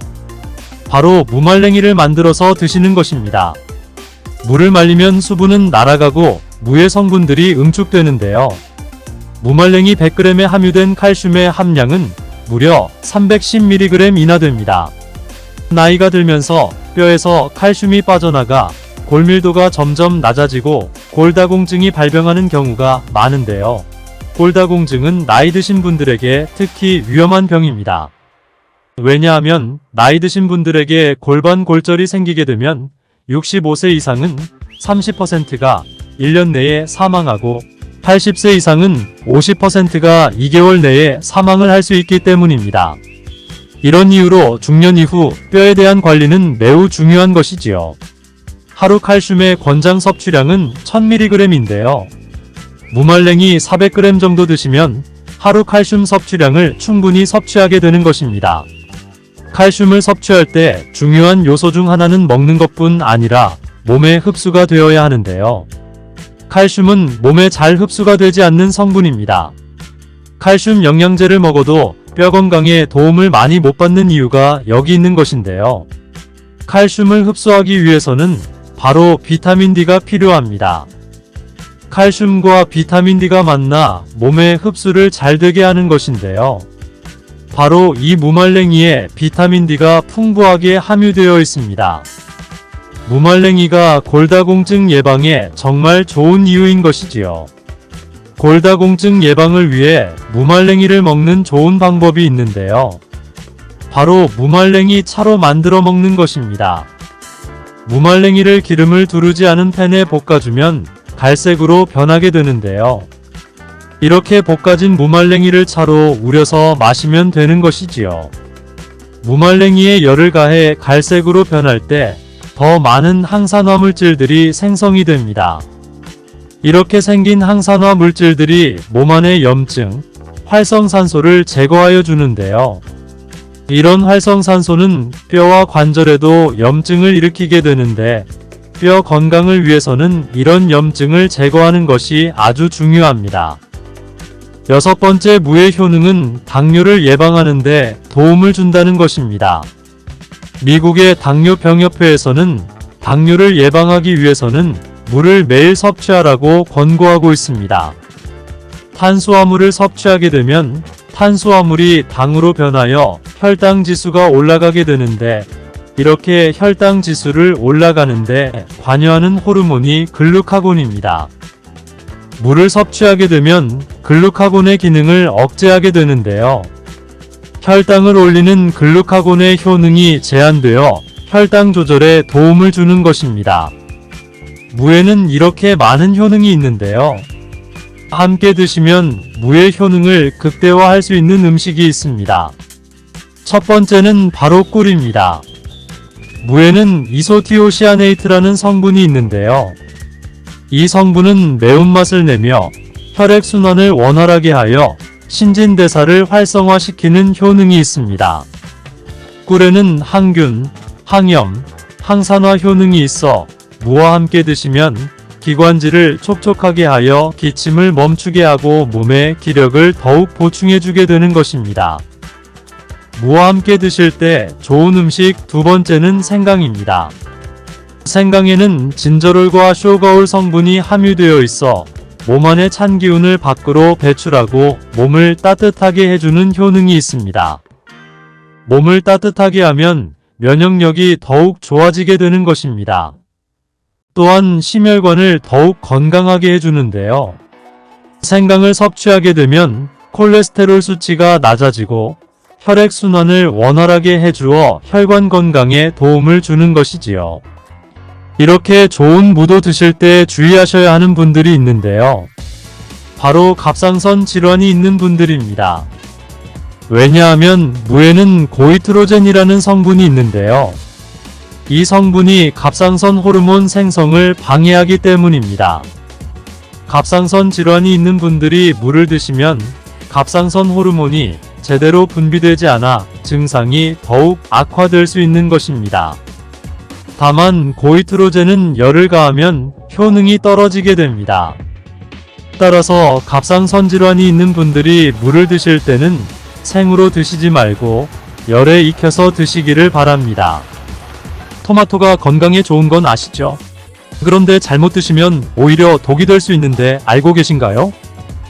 바로 무말랭이를 만들어서 드시는 것입니다. 무를 말리면 수분은 날아가고 무의 성분들이 응축되는데요. 무말랭이 100g에 함유된 칼슘의 함량은 무려 310mg 이나 됩니다. 나이가 들면서 뼈에서 칼슘이 빠져나가 골밀도가 점점 낮아지고 골다공증이 발병하는 경우가 많은데요. 골다공증은 나이 드신 분들에게 특히 위험한 병입니다. 왜냐하면 나이 드신 분들에게 골반 골절이 생기게 되면 65세 이상은 30%가 1년 내에 사망하고 80세 이상은 50%가 2개월 내에 사망을 할 수 있기 때문입니다. 이런 이유로 중년 이후 뼈에 대한 관리는 매우 중요한 것이지요. 하루 칼슘의 권장 섭취량은 1000mg인데요. 무말랭이 400g 정도 드시면 하루 칼슘 섭취량을 충분히 섭취하게 되는 것입니다. 칼슘을 섭취할 때 중요한 요소 중 하나는 먹는 것뿐 아니라 몸에 흡수가 되어야 하는데요. 칼슘은 몸에 잘 흡수가 되지 않는 성분입니다. 칼슘 영양제를 먹어도 뼈 건강에 도움을 많이 못 받는 이유가 여기 있는 것인데요. 칼슘을 흡수하기 위해서는 바로 비타민 D가 필요합니다. 칼슘과 비타민 D가 만나 몸의 흡수를 잘 되게 하는 것인데요. 바로 이 무말랭이에 비타민 D가 풍부하게 함유되어 있습니다. 무말랭이가 골다공증 예방에 정말 좋은 이유인 것이지요. 골다공증 예방을 위해 무말랭이를 먹는 좋은 방법이 있는데요. 바로 무말랭이 차로 만들어 먹는 것입니다. 무말랭이를 기름을 두르지 않은 팬에 볶아주면 갈색으로 변하게 되는데요. 이렇게 볶아진 무말랭이를 차로 우려서 마시면 되는 것이지요. 무말랭이에 열을 가해 갈색으로 변할 때 더 많은 항산화 물질들이 생성이 됩니다. 이렇게 생긴 항산화 물질들이 몸 안의 염증, 활성산소를 제거하여 주는데요. 이런 활성산소는 뼈와 관절에도 염증을 일으키게 되는데 뼈 건강을 위해서는 이런 염증을 제거하는 것이 아주 중요합니다. 여섯 번째 무의 효능은 당뇨를 예방하는 데 도움을 준다는 것입니다. 미국의 당뇨병협회에서는 당뇨를 예방하기 위해서는 물을 매일 섭취하라고 권고하고 있습니다. 탄수화물을 섭취하게 되면 탄수화물이 당으로 변하여 혈당 지수가 올라가게 되는데 이렇게 혈당 지수를 올라가는데 관여하는 호르몬이 글루카곤입니다. 물을 섭취하게 되면 글루카곤의 기능을 억제하게 되는데요. 혈당을 올리는 글루카곤의 효능이 제한되어 혈당 조절에 도움을 주는 것입니다. 무에는 이렇게 많은 효능이 있는데요. 함께 드시면 무의 효능을 극대화할 수 있는 음식이 있습니다. 첫 번째는 바로 꿀입니다. 무에는 이소티오시아네이트라는 성분이 있는데요. 이 성분은 매운맛을 내며 혈액순환을 원활하게 하여 신진대사를 활성화시키는 효능이 있습니다. 꿀에는 항균, 항염, 항산화 효능이 있어 무와 함께 드시면 기관지를 촉촉하게 하여 기침을 멈추게 하고 몸의 기력을 더욱 보충해주게 되는 것입니다. 무와 함께 드실 때 좋은 음식 두 번째는 생강입니다. 생강에는 진저롤과 쇼가올 성분이 함유되어 있어 몸 안의 찬 기운을 밖으로 배출하고 몸을 따뜻하게 해주는 효능이 있습니다. 몸을 따뜻하게 하면 면역력이 더욱 좋아지게 되는 것입니다. 또한 심혈관을 더욱 건강하게 해주는데요. 생강을 섭취하게 되면 콜레스테롤 수치가 낮아지고 혈액순환을 원활하게 해주어 혈관 건강에 도움을 주는 것이지요. 이렇게 좋은 무도 드실 때 주의하셔야 하는 분들이 있는데요. 바로 갑상선 질환이 있는 분들입니다. 왜냐하면 무에는 고이트로젠이라는 성분이 있는데요. 이 성분이 갑상선 호르몬 생성을 방해하기 때문입니다. 갑상선 질환이 있는 분들이 무를 드시면 갑상선 호르몬이 제대로 분비되지 않아 증상이 더욱 악화될 수 있는 것입니다. 다만 고이트로젠은 열을 가하면 효능이 떨어지게 됩니다. 따라서 갑상선 질환이 있는 분들이 물을 드실 때는 생으로 드시지 말고 열에 익혀서 드시기를 바랍니다. 토마토가 건강에 좋은 건 아시죠? 그런데 잘못 드시면 오히려 독이 될 수 있는데 알고 계신가요?